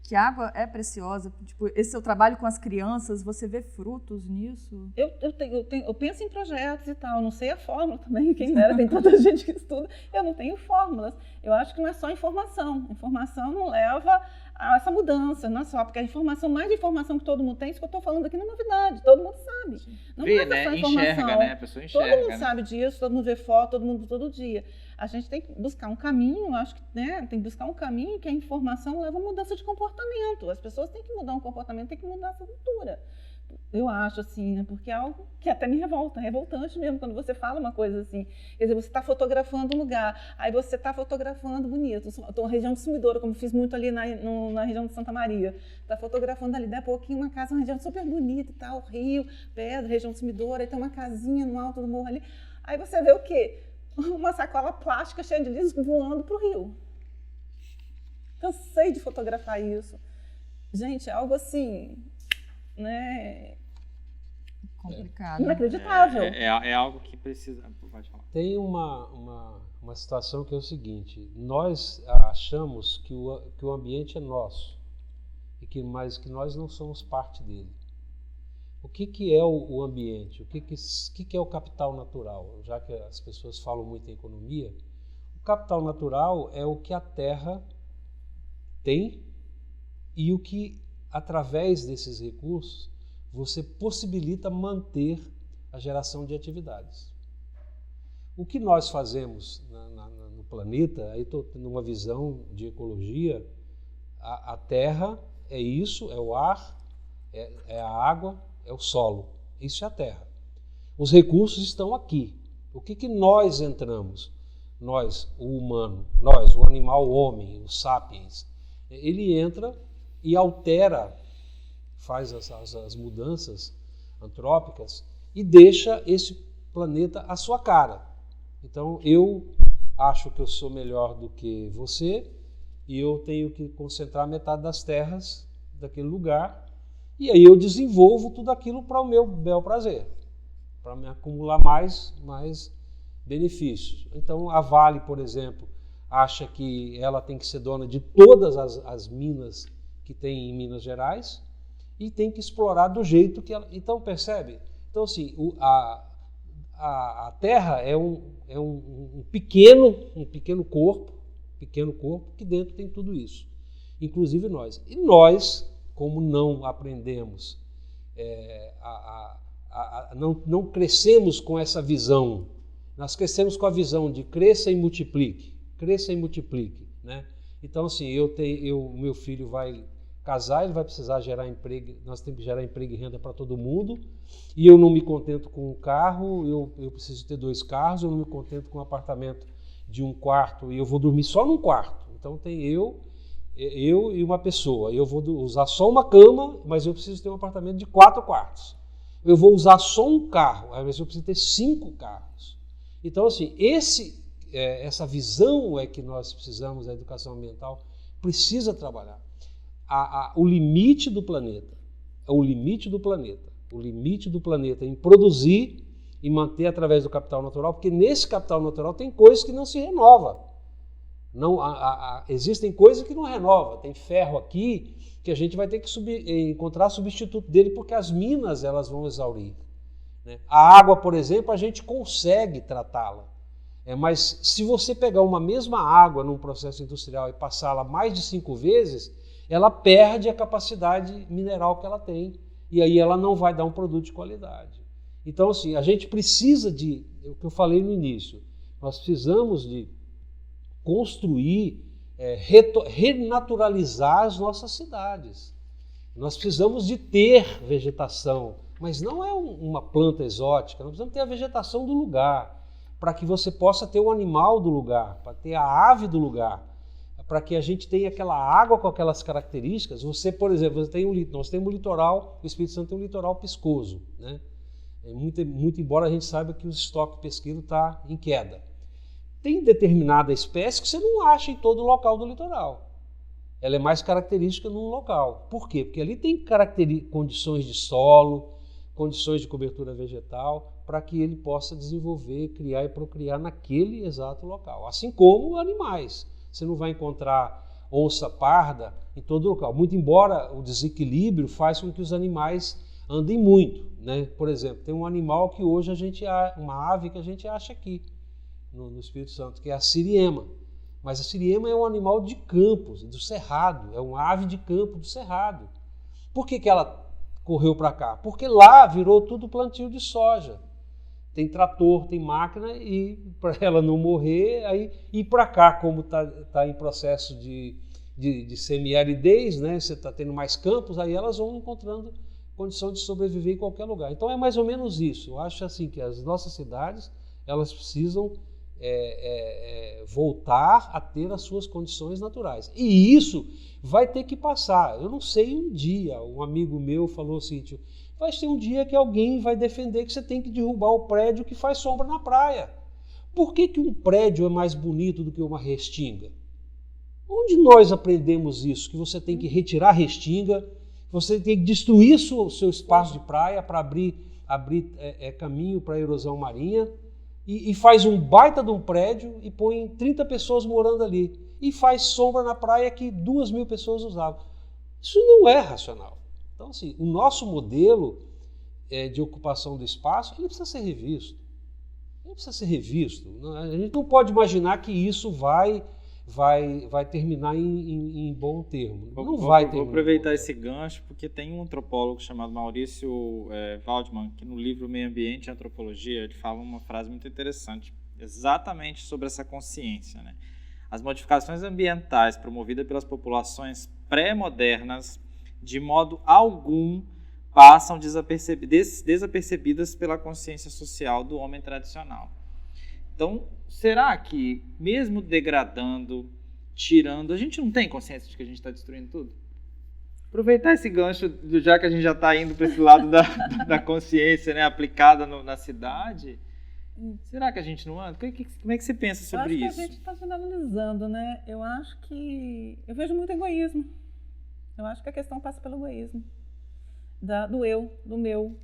que a água é preciosa? Tipo, esse seu trabalho com as crianças, você vê frutos nisso? Eu penso em projetos e tal, não sei a fórmula também, quem dera, tem tanta gente que estuda, eu não tenho fórmulas. Eu acho que não é só informação. Informação não leva a essa mudança, não é só, porque mais informação que todo mundo tem, isso que eu estou falando aqui não é novidade, todo mundo sabe. Não vê, é só né? informação. Enxerga, né? A pessoa enxerga. Todo mundo sabe disso, todo mundo vê foto, todo mundo todo dia. A gente tem que buscar um caminho, acho que, né, tem que buscar um caminho que a informação leva a mudança de comportamento. As pessoas têm que mudar um comportamento, têm que mudar essa cultura. Eu acho assim, né, porque é algo que até me revolta, é revoltante mesmo quando você fala uma coisa assim. Quer dizer, você está fotografando um lugar, aí você está fotografando bonito. Estou na região de Sumidouro, como fiz muito ali na região de Santa Maria. Está fotografando ali, daí a pouquinho uma casa, uma região super bonita e tal, rio, pedra, região de Sumidouro, aí tem uma casinha no alto do morro ali. Aí você vê o quê? Uma sacola plástica cheia de lixo voando para o rio. Cansei de fotografar isso. Gente, é algo assim, né? Complicado. Inacreditável. É algo que precisa... Pode falar. Tem uma situação que é o seguinte: nós achamos que o ambiente é nosso, mas que nós não somos parte dele. O que é o ambiente? O que é o capital natural? Já que as pessoas falam muito em economia, o capital natural é o que a terra tem e o que, através desses recursos, você possibilita manter a geração de atividades. O que nós fazemos no planeta, aí estou tendo uma visão de ecologia, a terra é isso, é o ar, é a água, é o solo, isso é a terra. Os recursos estão aqui. O que nós entramos? Nós, o humano, nós, o animal, o homem, o sapiens, ele entra e altera, faz as mudanças antrópicas e deixa esse planeta à sua cara. Então, eu acho que eu sou melhor do que você e eu tenho que concentrar metade das terras daquele lugar. E aí eu desenvolvo tudo aquilo para o meu bel prazer, para me acumular mais benefícios. Então a Vale, por exemplo, acha que ela tem que ser dona de todas as minas que tem em Minas Gerais e tem que explorar do jeito que ela... Então, percebe? Então, assim, a Terra é um pequeno corpo que dentro tem tudo isso, inclusive nós. E nós, como não aprendemos, não crescemos com essa visão, nós crescemos com a visão de cresça e multiplique, né? Então, assim, meu filho vai casar, ele vai precisar gerar emprego, nós temos que gerar emprego e renda para todo mundo, e eu não me contento com um carro, eu preciso ter 2 carros, eu não me contento com um apartamento de 1 quarto, e eu vou dormir só num quarto. Então tem eu e uma pessoa, eu vou usar só uma cama, mas eu preciso ter um apartamento de 4 quartos. Eu vou usar só um carro, mas eu preciso ter 5 carros. Então, assim, essa visão é que nós precisamos, a educação ambiental precisa trabalhar. O limite do planeta em produzir e manter através do capital natural, porque nesse capital natural tem coisas que não se renovam. Existem coisas que não renovam. Tem ferro aqui que a gente vai ter que encontrar substituto dele, porque as minas elas vão exaurir, né? A água, por exemplo, a gente consegue tratá-la. Mas se você pegar uma mesma água num processo industrial e passá-la mais de 5 vezes, ela perde a capacidade mineral que ela tem, e aí ela não vai dar um produto de qualidade. Então, assim, a gente precisa o que eu falei no início, nós precisamos de construir, renaturalizar as nossas cidades. Nós precisamos de ter vegetação, mas não é uma planta exótica, nós precisamos ter a vegetação do lugar, para que você possa ter o animal do lugar, para ter a ave do lugar, para que a gente tenha aquela água com aquelas características. Você, por exemplo, nós temos um litoral, o Espírito Santo tem um litoral piscoso, né? Muito embora a gente saiba que o estoque pesqueiro está em queda. Tem determinada espécie que você não acha em todo o local do litoral. Ela é mais característica num local. Por quê? Porque ali tem condições de solo, condições de cobertura vegetal, para que ele possa desenvolver, criar e procriar naquele exato local. Assim como animais. Você não vai encontrar onça parda em todo local. Muito embora o desequilíbrio faz com que os animais andem muito, né? Por exemplo, tem um animal que hoje uma ave que a gente acha aqui no Espírito Santo, que é a siriema. Mas a siriema é um animal de campos, do cerrado, é uma ave de campo do cerrado. Por que ela correu para cá? Porque lá virou tudo plantio de soja. Tem trator, tem máquina, e para ela não morrer, aí ir para cá, como está em processo de semi-aridez, né? Você está tendo mais campos, aí elas vão encontrando condição de sobreviver em qualquer lugar. Então é mais ou menos isso. Eu acho assim que as nossas cidades elas precisam voltar a ter as suas condições naturais. E isso vai ter que passar. Eu não sei, um dia, um amigo meu falou assim, vai ser um dia que alguém vai defender que você tem que derrubar o prédio que faz sombra na praia. Por que um prédio é mais bonito do que uma restinga? Onde nós aprendemos isso? Que você tem que retirar a restinga, você tem que destruir o seu espaço de praia para abrir caminho para a erosão marinha, e faz um baita de um prédio e põe 30 pessoas morando ali, e faz sombra na praia que 2.000 pessoas usavam. Isso não é racional. Então, assim, o nosso modelo de ocupação do espaço, ele precisa ser revisto. A gente não pode imaginar que isso vai terminar em bom termo. Vou aproveitar esse gancho, porque tem um antropólogo chamado Maurício Waldman, que no livro Meio Ambiente e Antropologia, ele fala uma frase muito interessante, exatamente sobre essa consciência, né? As modificações ambientais promovidas pelas populações pré-modernas, de modo algum, passam desapercebidas pela consciência social do homem tradicional. Então, será que, mesmo degradando, tirando, a gente não tem consciência de que a gente está destruindo tudo? Aproveitar esse gancho, já que a gente já está indo para esse lado da consciência, né, aplicada na cidade, será que a gente não anda? Como é que você pensa sobre isso? Eu acho que a gente está generalizando, né? Eu vejo muito egoísmo. Eu acho que a questão passa pelo egoísmo. Do eu, do meu.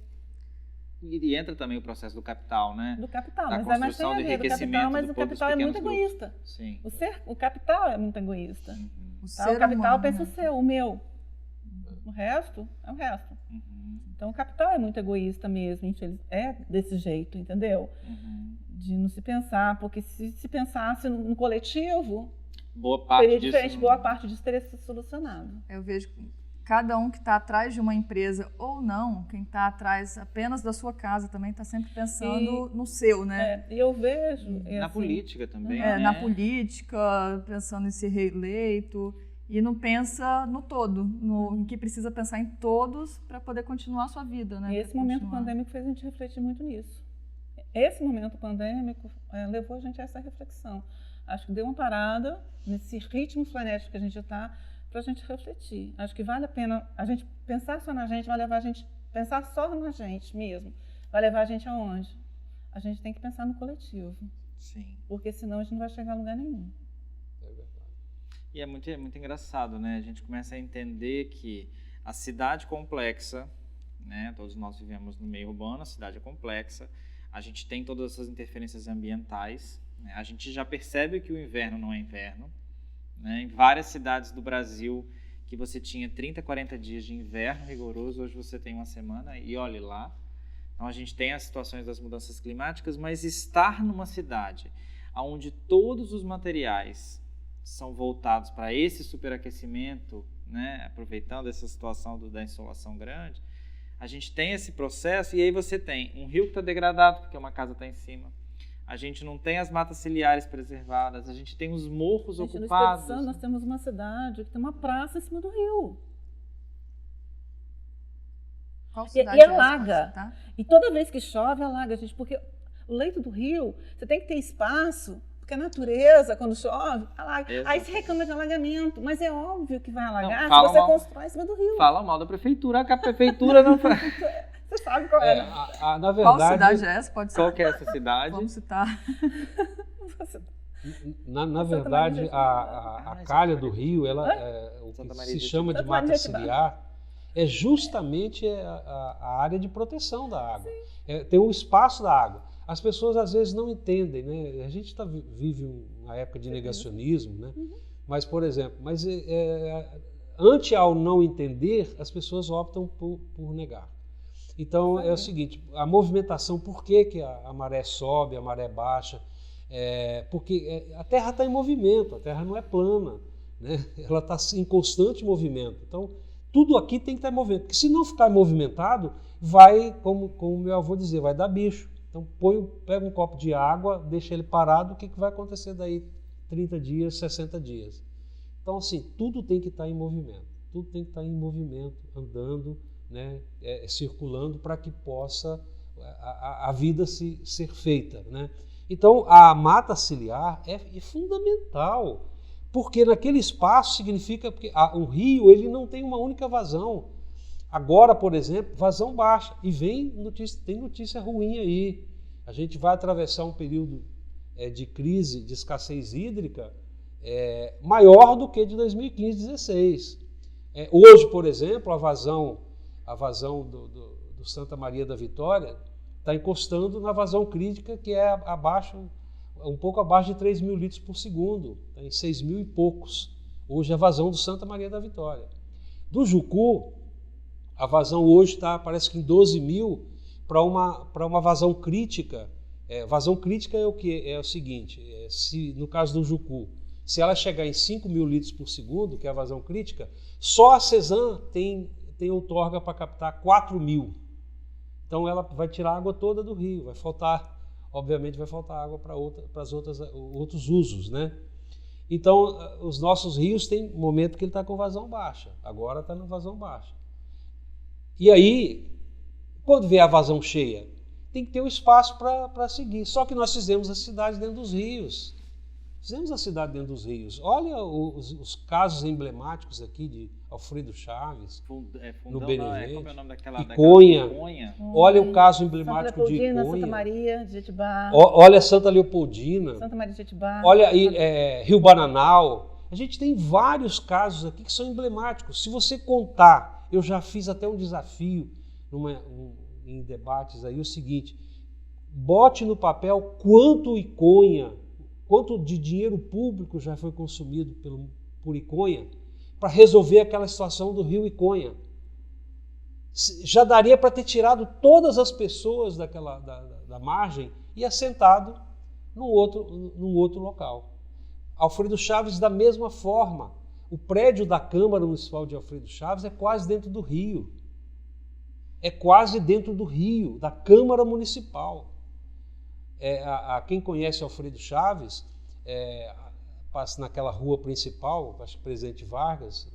E entra também o processo do capital, né? Do capital, da mas é mais construção de enriquecimento, mas o capital é muito egoísta. Sim. O capital é muito egoísta. O O capital humano, pensa né? o meu. O resto é o resto. Uhum. Então, o capital é muito egoísta mesmo, é desse jeito, entendeu? Uhum. De não se pensar, porque se pensasse no coletivo, Boa parte seria disso. diferente, boa parte disso teria sido solucionado. Eu vejo que cada um que está atrás de uma empresa ou não, quem está atrás apenas da sua casa também está sempre pensando no seu, né? E eu vejo... Na assim, política também, É, né? na política, pensando em ser reeleito, e não pensa no todo, em que precisa pensar em todos para poder continuar a sua vida, né? E esse momento pandêmico fez a gente refletir muito nisso. Esse momento pandêmico levou a gente a essa reflexão. Acho que deu uma parada nesse ritmo frenético que a gente está para a gente refletir. Acho que vale a pena a gente pensar só na gente, vai levar a gente pensar só na gente mesmo. Vai levar a gente aonde? A gente tem que pensar no coletivo. Sim. Porque senão a gente não vai chegar a lugar nenhum. É verdade. E é muito engraçado, né? A gente começa a entender que a cidade complexa, né? Todos nós vivemos no meio urbano, a cidade é complexa, a gente tem todas essas interferências ambientais, né? A gente já percebe que o inverno não é inverno, né? Em várias cidades do Brasil que você tinha 30, 40 dias de inverno rigoroso, hoje você tem uma semana e olhe lá. Então a gente tem as situações das mudanças climáticas, mas estar numa cidade onde todos os materiais são voltados para esse superaquecimento, né? Aproveitando essa situação da insolação grande, a gente tem esse processo e aí você tem um rio que está degradado porque uma casa está em cima. A gente não tem as matas ciliares preservadas, a gente tem os morros Gente, no ocupados. Espírito Santo, nós temos uma cidade que tem uma praça em cima do rio. Qual E cidade é essa, alaga. tá? E toda vez que chove, alaga, gente, porque o leito do rio, você tem que ter espaço, porque a natureza, quando chove, alaga. Exato. Aí se reclama de alagamento, mas é óbvio que vai alagar Não, se fala você mal. constrói em cima do rio. Fala mal da prefeitura, que a prefeitura não faz. Você sabe qual é. Na Qual verdade, cidade é essa? Pode ser. Qual que é essa cidade? Vamos citar. na Santa verdade, Maria de a Santa calha Maria do de rio, ela, o Santa que Maria se de chama de Santa Maria mata de Itibá. ciliar, é justamente a área de proteção da água. Tem um espaço da água. As pessoas às vezes não entendem, né? A gente vive uma época de negacionismo, né? Mas, por exemplo, ante ao não entender, as pessoas optam por negar. Então é o seguinte, a movimentação, por que a maré sobe, a maré baixa? Porque a Terra está em movimento, a Terra não é plana, né? Ela está em constante movimento. Então, tudo aqui tem que estar em movimento, porque se não ficar movimentado, vai, como meu avô dizia, vai dar bicho. Então, pega um copo de água, deixa ele parado, o que vai acontecer daí 30 dias, 60 dias? Então, assim, tudo tem que estar em movimento, tudo tem que estar em movimento, andando, né, circulando, para que possa a vida ser feita, né? Então, a mata ciliar é fundamental, porque naquele espaço significa que o rio ele não tem uma única vazão. Agora, por exemplo, vazão baixa, e tem notícia ruim aí. A gente vai atravessar um período de crise, de escassez hídrica, maior do que de 2015-16. Hoje, por exemplo, a vazão do Santa Maria da Vitória está encostando na vazão crítica, que é um pouco abaixo de 3 mil litros por segundo, tá em 6 mil e poucos. Hoje a vazão do Santa Maria da Vitória. Do Jucu, a vazão hoje está, parece que em 12 mil, para uma vazão crítica. Vazão crítica é o que? É o seguinte, se no caso do Jucu, se ela chegar em 5 mil litros por segundo, que é a vazão crítica, só a Cesan tem outorga para captar 4 mil. Então ela vai tirar a água toda do rio, obviamente vai faltar água para outros usos, né? Então os nossos rios tem momento que ele está com vazão baixa, agora está na vazão baixa. E aí, quando vê a vazão cheia, tem que ter um espaço para seguir. Só que nós fizemos a cidade dentro dos rios. Olha os casos emblemáticos aqui de Alfredo Chaves, no Benevente, como é o nome Iconha. Iconha. Olha o caso emblemático Santa de Leopoldina, Iconha. Santa Maria de Jetibá. Olha Santa Leopoldina. Santa Maria de Jetibá. Olha aí, Rio Bananal. A gente tem vários casos aqui que são emblemáticos. Se você contar, eu já fiz até um desafio em debates aí, o seguinte: bote no papel quanto de dinheiro público já foi consumido por Iconha para resolver aquela situação do rio Iconha. já daria para ter tirado todas as pessoas da margem e assentado num outro local. Alfredo Chaves, da mesma forma. O prédio da Câmara Municipal de Alfredo Chaves é quase dentro do rio. É quase dentro do rio, da Câmara Municipal. Quem conhece Alfredo Chaves, passa naquela rua principal, acho que Presidente Vargas,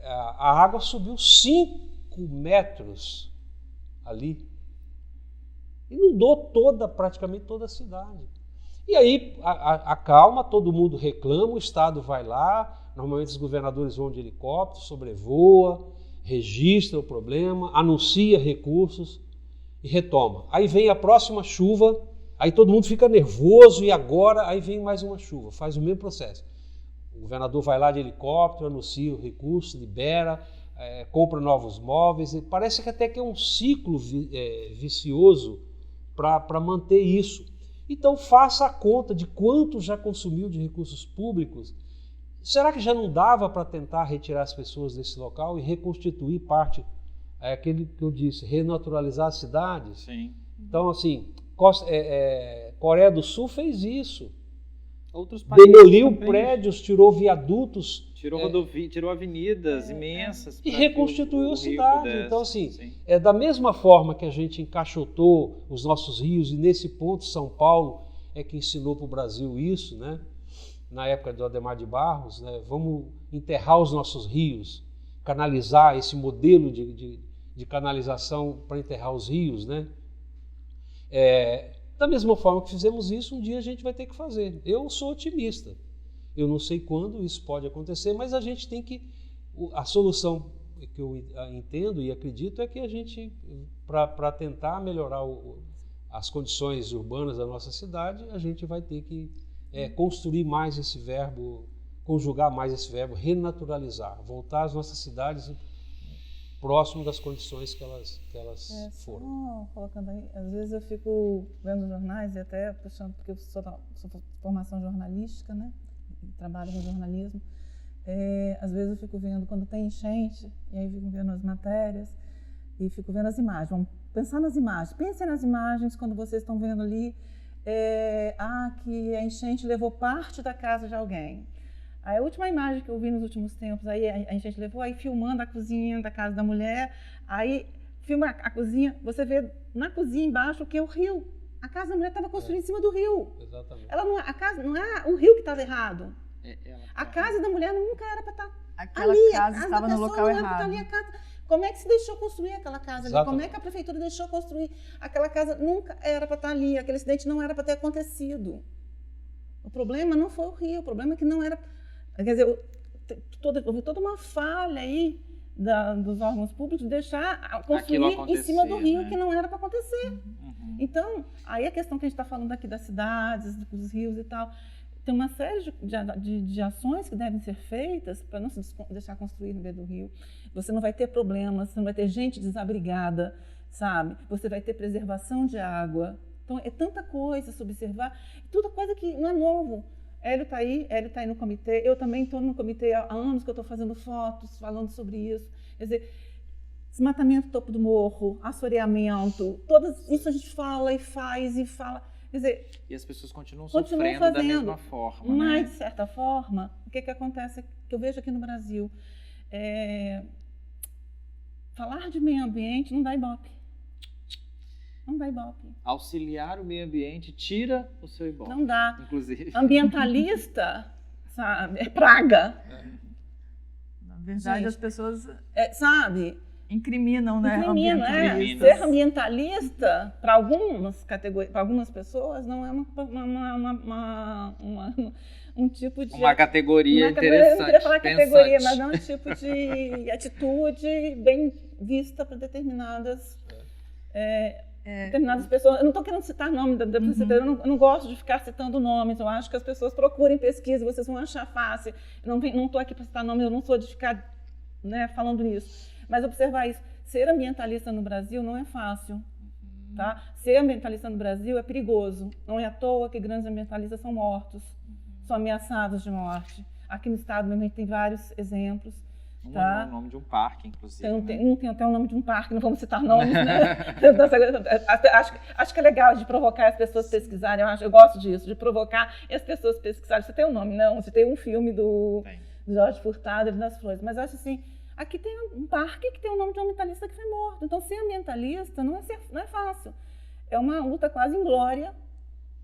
a água subiu 5 metros ali. Inundou praticamente toda a cidade. E aí acalma, todo mundo reclama, o Estado vai lá, normalmente os governadores vão de helicóptero, sobrevoa, registra o problema, anuncia recursos e retoma. Aí vem a próxima chuva, aí todo mundo fica nervoso e agora aí vem mais uma chuva, faz o mesmo processo. O governador vai lá de helicóptero, anuncia o recurso, libera, compra novos móveis, e parece que até que é um ciclo vicioso para manter isso. Então faça a conta de quanto já consumiu de recursos públicos. Será que já não dava para tentar retirar as pessoas desse local e reconstituir parte, aquele que eu disse, renaturalizar as cidades? Sim. Então, assim, Coreia do Sul fez isso. Outros países demoliu também. Prédios, tirou viadutos. Tirou avenidas imensas. E reconstituiu a cidade. Pudesse. Então, assim, Sim. da mesma forma que a gente encaixotou os nossos rios, e nesse ponto São Paulo é que ensinou para o Brasil isso, né? Na época do Adhemar de Barros, né? Vamos enterrar os nossos rios, canalizar esse modelo de canalização para enterrar os rios, né? Da mesma forma que fizemos isso, um dia a gente vai ter que fazer. Eu sou otimista. Eu não sei quando isso pode acontecer, mas a gente tem que... A solução que eu entendo e acredito é que a gente, para tentar melhorar as condições urbanas da nossa cidade, a gente vai ter que construir mais esse verbo, conjugar mais esse verbo, renaturalizar, voltar às nossas cidades próximo das condições que elas foram. Colocando aí, às vezes eu fico vendo jornais e até puxando, porque eu sou formação jornalística, né? Trabalho com jornalismo. Às vezes eu fico vendo quando tem enchente, e aí fico vendo as matérias e fico vendo as imagens. Vamos pensar nas imagens. Pensem nas imagens quando vocês estão vendo ali que a enchente levou parte da casa de alguém. A última imagem que eu vi nos últimos tempos, aí a enchente levou, aí filmando a cozinha da casa da mulher, aí filma a cozinha, você vê na cozinha embaixo o que é o rio. A casa da mulher estava construída em cima do rio. Exatamente. A casa não é o rio que estava errado. A casa da mulher nunca era para estar Aquela ali. casa estava no local errado. Como é que se deixou construir aquela casa ali? Como é que a prefeitura deixou construir aquela casa? Nunca era para estar ali. Aquele acidente não era para ter acontecido. O problema não foi o rio. O problema é que não era... Quer dizer, houve toda uma falha aí dos órgãos públicos de deixar construir em cima do rio, né? Que não era para acontecer. Uhum. Então, aí a questão que a gente está falando aqui das cidades, dos rios e tal, tem uma série de ações que devem ser feitas para não se deixar construir no meio do rio. Você não vai ter problemas, você não vai ter gente desabrigada, sabe? Você vai ter preservação de água. Então, é tanta coisa a se observar, toda coisa que não é novo. Hélio está aí no comitê, eu também estou no comitê há anos que eu estou fazendo fotos, falando sobre isso. Quer dizer, desmatamento do topo do morro, assoreamento, todas isso a gente fala e faz e fala. Quer dizer, e as pessoas continuam sofrendo da mesma forma. Mas, né? de certa forma, o que acontece, que eu vejo aqui no Brasil, falar de meio ambiente não dá ibope. Não dá ibope. Auxiliar o meio ambiente tira o seu ibope. Não dá. Inclusive. Ambientalista, sabe, é praga. Na verdade, gente, as pessoas sabe, incriminam, né? Ser ambientalista para algumas categorias, para algumas pessoas não é um tipo de uma categoria interessante. Eu queria falar categoria, mas não um tipo de atitude bem vista para determinadas pessoas. Eu não estou querendo citar nome da eu não gosto de ficar citando nomes. Eu acho que as pessoas procurem pesquisa, vocês vão achar fácil. Não estou aqui para citar nomes, eu não sou de ficar, né, falando nisso. Mas observar isso. Ser ambientalista no Brasil não é fácil. Tá? Ser ambientalista no Brasil é perigoso. Não é à toa que grandes ambientalistas são mortos, são ameaçados de morte. Aqui no estado mesmo a gente tem vários exemplos, Tá? O nome de um parque, inclusive. Tem até o nome de um parque, não vamos citar nomes, né? acho que é legal de provocar as pessoas a pesquisarem, eu gosto disso, de provocar as pessoas a pesquisarem. Você tem um nome, não? Você tem um filme do Jorge Furtado, Ele das Flores, mas eu acho assim, aqui tem um parque que tem o nome de um ambientalista que foi morto. Então, ser ambientalista não é fácil. É uma luta quase inglória,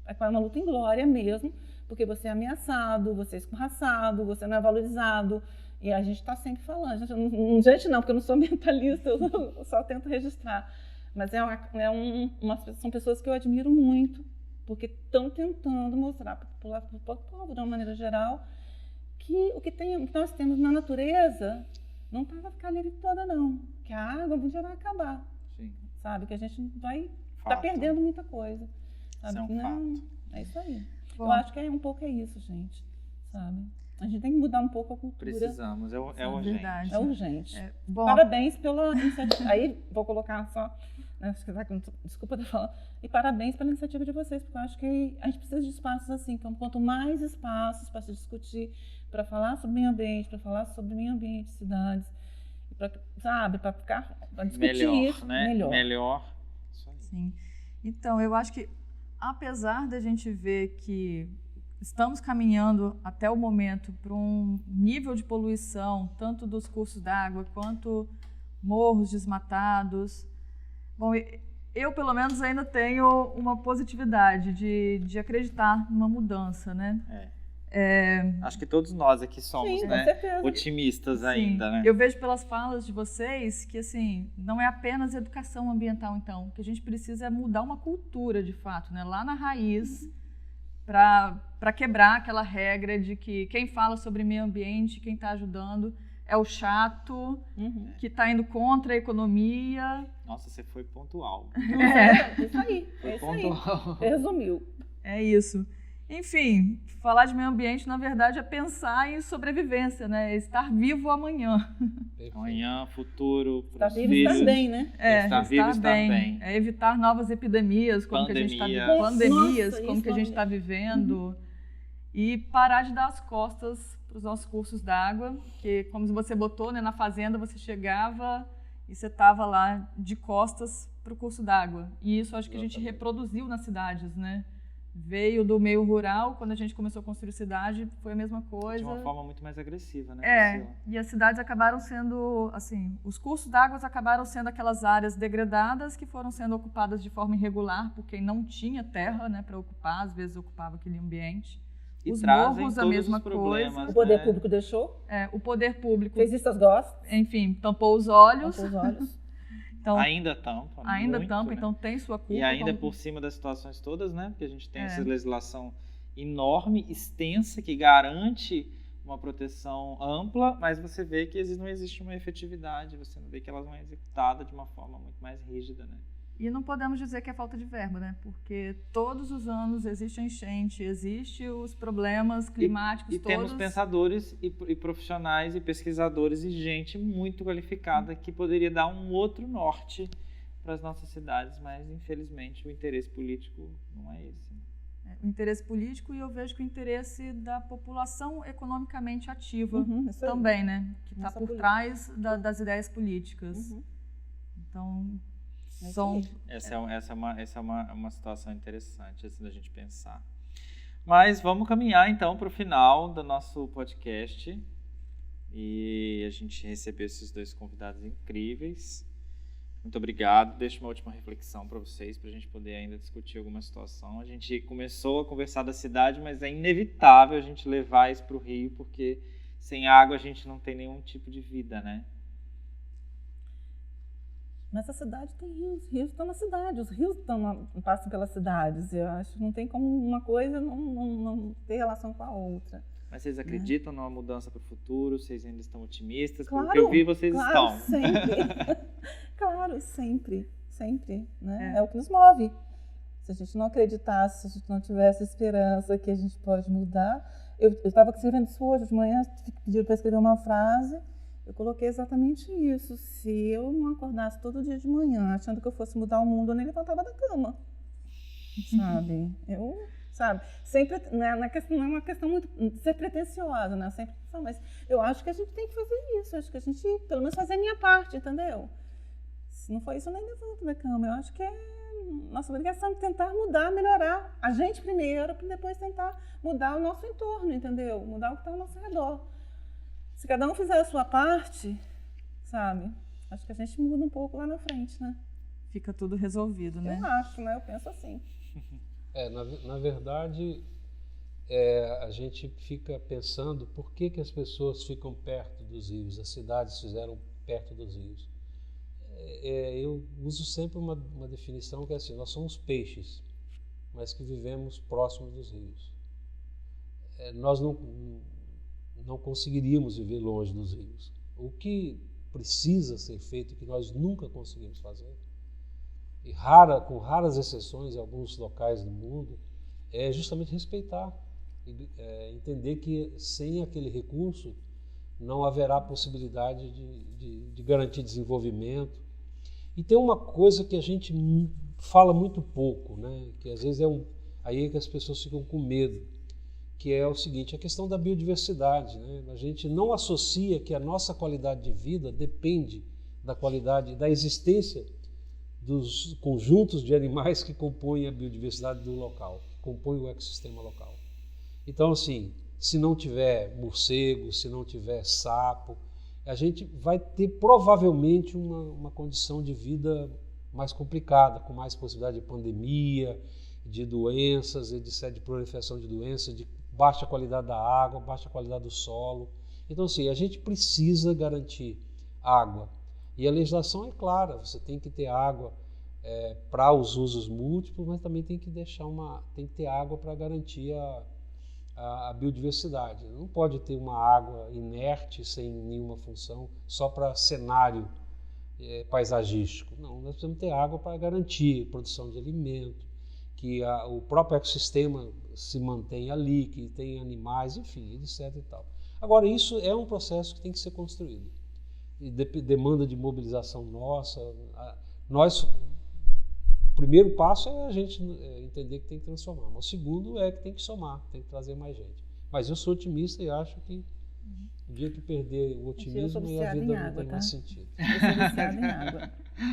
é uma luta inglória mesmo, porque você é ameaçado, você é escorraçado, você não é valorizado. E a gente está sempre falando. Gente, não, porque eu não sou ambientalista, eu só tento registrar. Mas são pessoas que eu admiro muito, porque estão tentando mostrar para o povo, de uma maneira geral, que o que nós temos na natureza não está para ficar ali toda, não. Que a água um dia vai acabar. Sim. Sabe? Que a gente vai estar perdendo muita coisa. Sabe? Isso é um fato. É isso aí. Bom, eu acho que um pouco é isso, gente. Sabe? A gente tem que mudar um pouco a cultura. Precisamos, é urgente. Verdade. É urgente. Bom, parabéns pela iniciativa. Aí, vou colocar só, né, desculpa estar falando, e parabéns pela iniciativa de vocês, porque eu acho que a gente precisa de espaços assim. Então, quanto mais espaços para se discutir, para falar sobre meio ambiente, para falar sobre meio ambiente, cidades, para discutir melhor, isso, né? Melhor. Isso aí. Sim. Então, eu acho que, apesar da gente ver que estamos caminhando até o momento para um nível de poluição, tanto dos cursos d'água quanto morros desmatados. Bom, eu pelo menos ainda tenho uma positividade de acreditar numa mudança, né? Acho que todos nós aqui somos, Sim, né? com certeza. Otimistas ainda, né? Eu vejo pelas falas de vocês que, assim, não é apenas educação ambiental, então. O que a gente precisa é mudar uma cultura, de fato, né? Lá na raiz, para quebrar aquela regra de que quem fala sobre meio ambiente, quem está ajudando, é o chato, que está indo contra a economia. Nossa, você foi pontual. Isso aí. Foi isso aí. pontual. Resumiu. É isso. Enfim, falar de meio ambiente, na verdade, é pensar em sobrevivência, né? É estar vivo amanhã. Amanhã, futuro, Estar vivo e estar bem, né? Estar vivo e estar bem. É evitar novas epidemias, como que a gente está vivendo. Pandemias, como que a gente está vivendo. E parar de dar as costas para os nossos cursos d'água, que, como você botou, né, na fazenda, você chegava e você estava lá de costas para o curso d'água. E isso acho que a gente reproduziu nas cidades, né? Veio do meio rural, quando a gente começou a construir cidade, foi a mesma coisa. De uma forma muito mais agressiva, né? Priscila? E as cidades acabaram sendo, assim, os cursos d'água acabaram sendo aquelas áreas degradadas que foram sendo ocupadas de forma irregular por quem não tinha terra, né, para ocupar, às vezes ocupava aquele ambiente. E os trazem morros, a todos mesma os problemas, coisa. O poder público deixou. O poder público, Fez vistas grossas. enfim, tampou os olhos. Tampou os olhos. Então, ainda tampa. ainda muito, tampa, né? então tem sua culpa. E ainda como... por cima das situações todas, né? Porque a gente tem essa legislação enorme, extensa, que garante uma proteção ampla, mas você vê que não existe uma efetividade, você não vê que elas não é executada de uma forma muito mais rígida, né? E não podemos dizer que é falta de verba, né? Porque todos os anos existe a enchente, existe os problemas climáticos e todos. Temos pensadores e profissionais e pesquisadores e gente muito qualificada que poderia dar um outro norte para as nossas cidades, mas infelizmente o interesse político não é esse. O interesse político, e eu vejo que o interesse da população economicamente ativa também, né? Que está por trás das ideias políticas. Então... Essa é uma situação interessante assim, da gente pensar. Mas vamos caminhar então para o final do nosso podcast. E a gente recebeu esses dois convidados incríveis. Muito obrigado. Deixo uma última reflexão para vocês, para a gente poder ainda discutir alguma situação. A gente começou a conversar da cidade, mas é inevitável a gente levar isso para o Rio, porque sem água a gente não tem nenhum tipo de vida, né? Nessa cidade tem rios, os rios estão na cidade, os rios passam pelas cidades. Eu acho que não tem como uma coisa não ter relação com a outra. Mas vocês acreditam numa mudança para o futuro? Vocês ainda estão otimistas? Claro, Pelo que eu vi, vocês estão. Sempre. Claro, sempre. Sempre. Né? É o que nos move. Se a gente não acreditasse, se a gente não tivesse esperança que a gente pode mudar... Eu estava escrevendo isso hoje de manhã, pediram para escrever uma frase. Eu coloquei exatamente isso. Se eu não acordasse todo dia de manhã achando que eu fosse mudar o mundo, eu nem levantava da cama. sabe? Sempre, não é uma questão muito de ser pretensiosa, né? Sempre, mas eu acho que a gente tem que fazer isso, acho que a gente, pelo menos, fazer a minha parte, entendeu? Se não for isso, eu nem levanto da cama. Eu acho que é nossa obrigação de tentar mudar, melhorar a gente primeiro, para depois tentar mudar o nosso entorno, entendeu? Mudar o que está ao nosso redor. Se cada um fizer a sua parte, sabe? Acho que a gente muda um pouco lá na frente, né? Fica tudo resolvido, né? Eu acho, né? Eu penso assim. Na verdade, a gente fica pensando por que as pessoas ficam perto dos rios, as cidades fizeram perto dos rios. Eu uso sempre uma definição que é assim: nós somos peixes, mas que vivemos próximos dos rios. Nós não conseguiríamos viver longe dos rios. O que precisa ser feito, que nós nunca conseguimos fazer, e com raras exceções em alguns locais do mundo, é justamente respeitar, entender que sem aquele recurso não haverá possibilidade de garantir desenvolvimento. E tem uma coisa que a gente fala muito pouco, né? Que às vezes aí é que as pessoas ficam com medo, que é o seguinte: a questão da biodiversidade, né? A gente não associa que a nossa qualidade de vida depende da qualidade, da existência dos conjuntos de animais que compõem a biodiversidade do local, que compõem o ecossistema local. Então, assim, se não tiver morcego, se não tiver sapo, a gente vai ter provavelmente uma condição de vida mais complicada, com mais possibilidade de pandemia, de doenças, etc., de proliferação de doenças, de baixa qualidade da água, baixa qualidade do solo. Então, assim, a gente precisa garantir água. E a legislação é clara: você tem que ter água para os usos múltiplos, mas também tem que ter água para garantir a biodiversidade. Não pode ter uma água inerte, sem nenhuma função, só para cenário paisagístico. Não, nós precisamos ter água para garantir a produção de alimento, que o próprio ecossistema se mantenha ali, que tenha animais, enfim, etc. e tal. Agora, isso é um processo que tem que ser construído. E demanda de mobilização nossa. O primeiro passo é a gente entender que tem que transformar, mas o segundo é que tem que somar, tem que trazer mais gente. Mas eu sou otimista e acho que o dia que perder o otimismo e a vida não tem mais sentido. Eu sou viciada em água.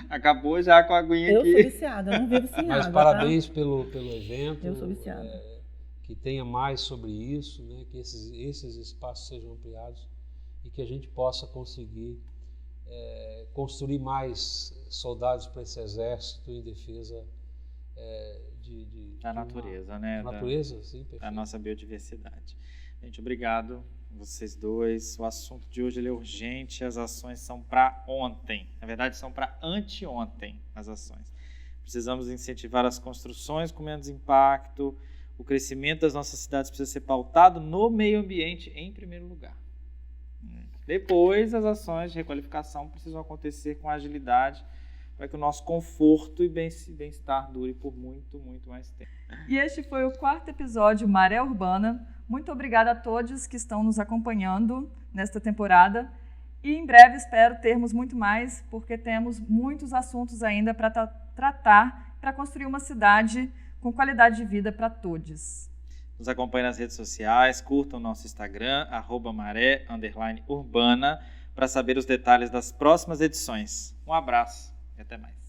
Acabou já com a aguinha aqui. Eu sou viciada, eu não vivo sem Mas água. parabéns pelo evento. Eu sou viciada. Que tenha mais sobre isso, né? Que esses espaços sejam ampliados e que a gente possa conseguir construir mais soldados para esse exército em defesa da natureza, né? Da natureza, sim, perfeito. Da nossa biodiversidade. Gente, obrigado vocês dois. O assunto de hoje é urgente, as ações são para ontem. Na verdade, são para anteontem as ações. Precisamos incentivar as construções com menos impacto. O crescimento das nossas cidades precisa ser pautado no meio ambiente em primeiro lugar. Depois, as ações de requalificação precisam acontecer com agilidade para que o nosso conforto e bem-estar dure por muito, muito mais tempo. E este foi o 4º episódio Maré Urbana. Muito obrigada a todos que estão nos acompanhando nesta temporada. E em breve espero termos muito mais, porque temos muitos assuntos ainda para tratar, para construir uma cidade com qualidade de vida para todos. Nos acompanhe nas redes sociais, curtam nosso Instagram, @maré_urbana, para saber os detalhes das próximas edições. Um abraço e até mais.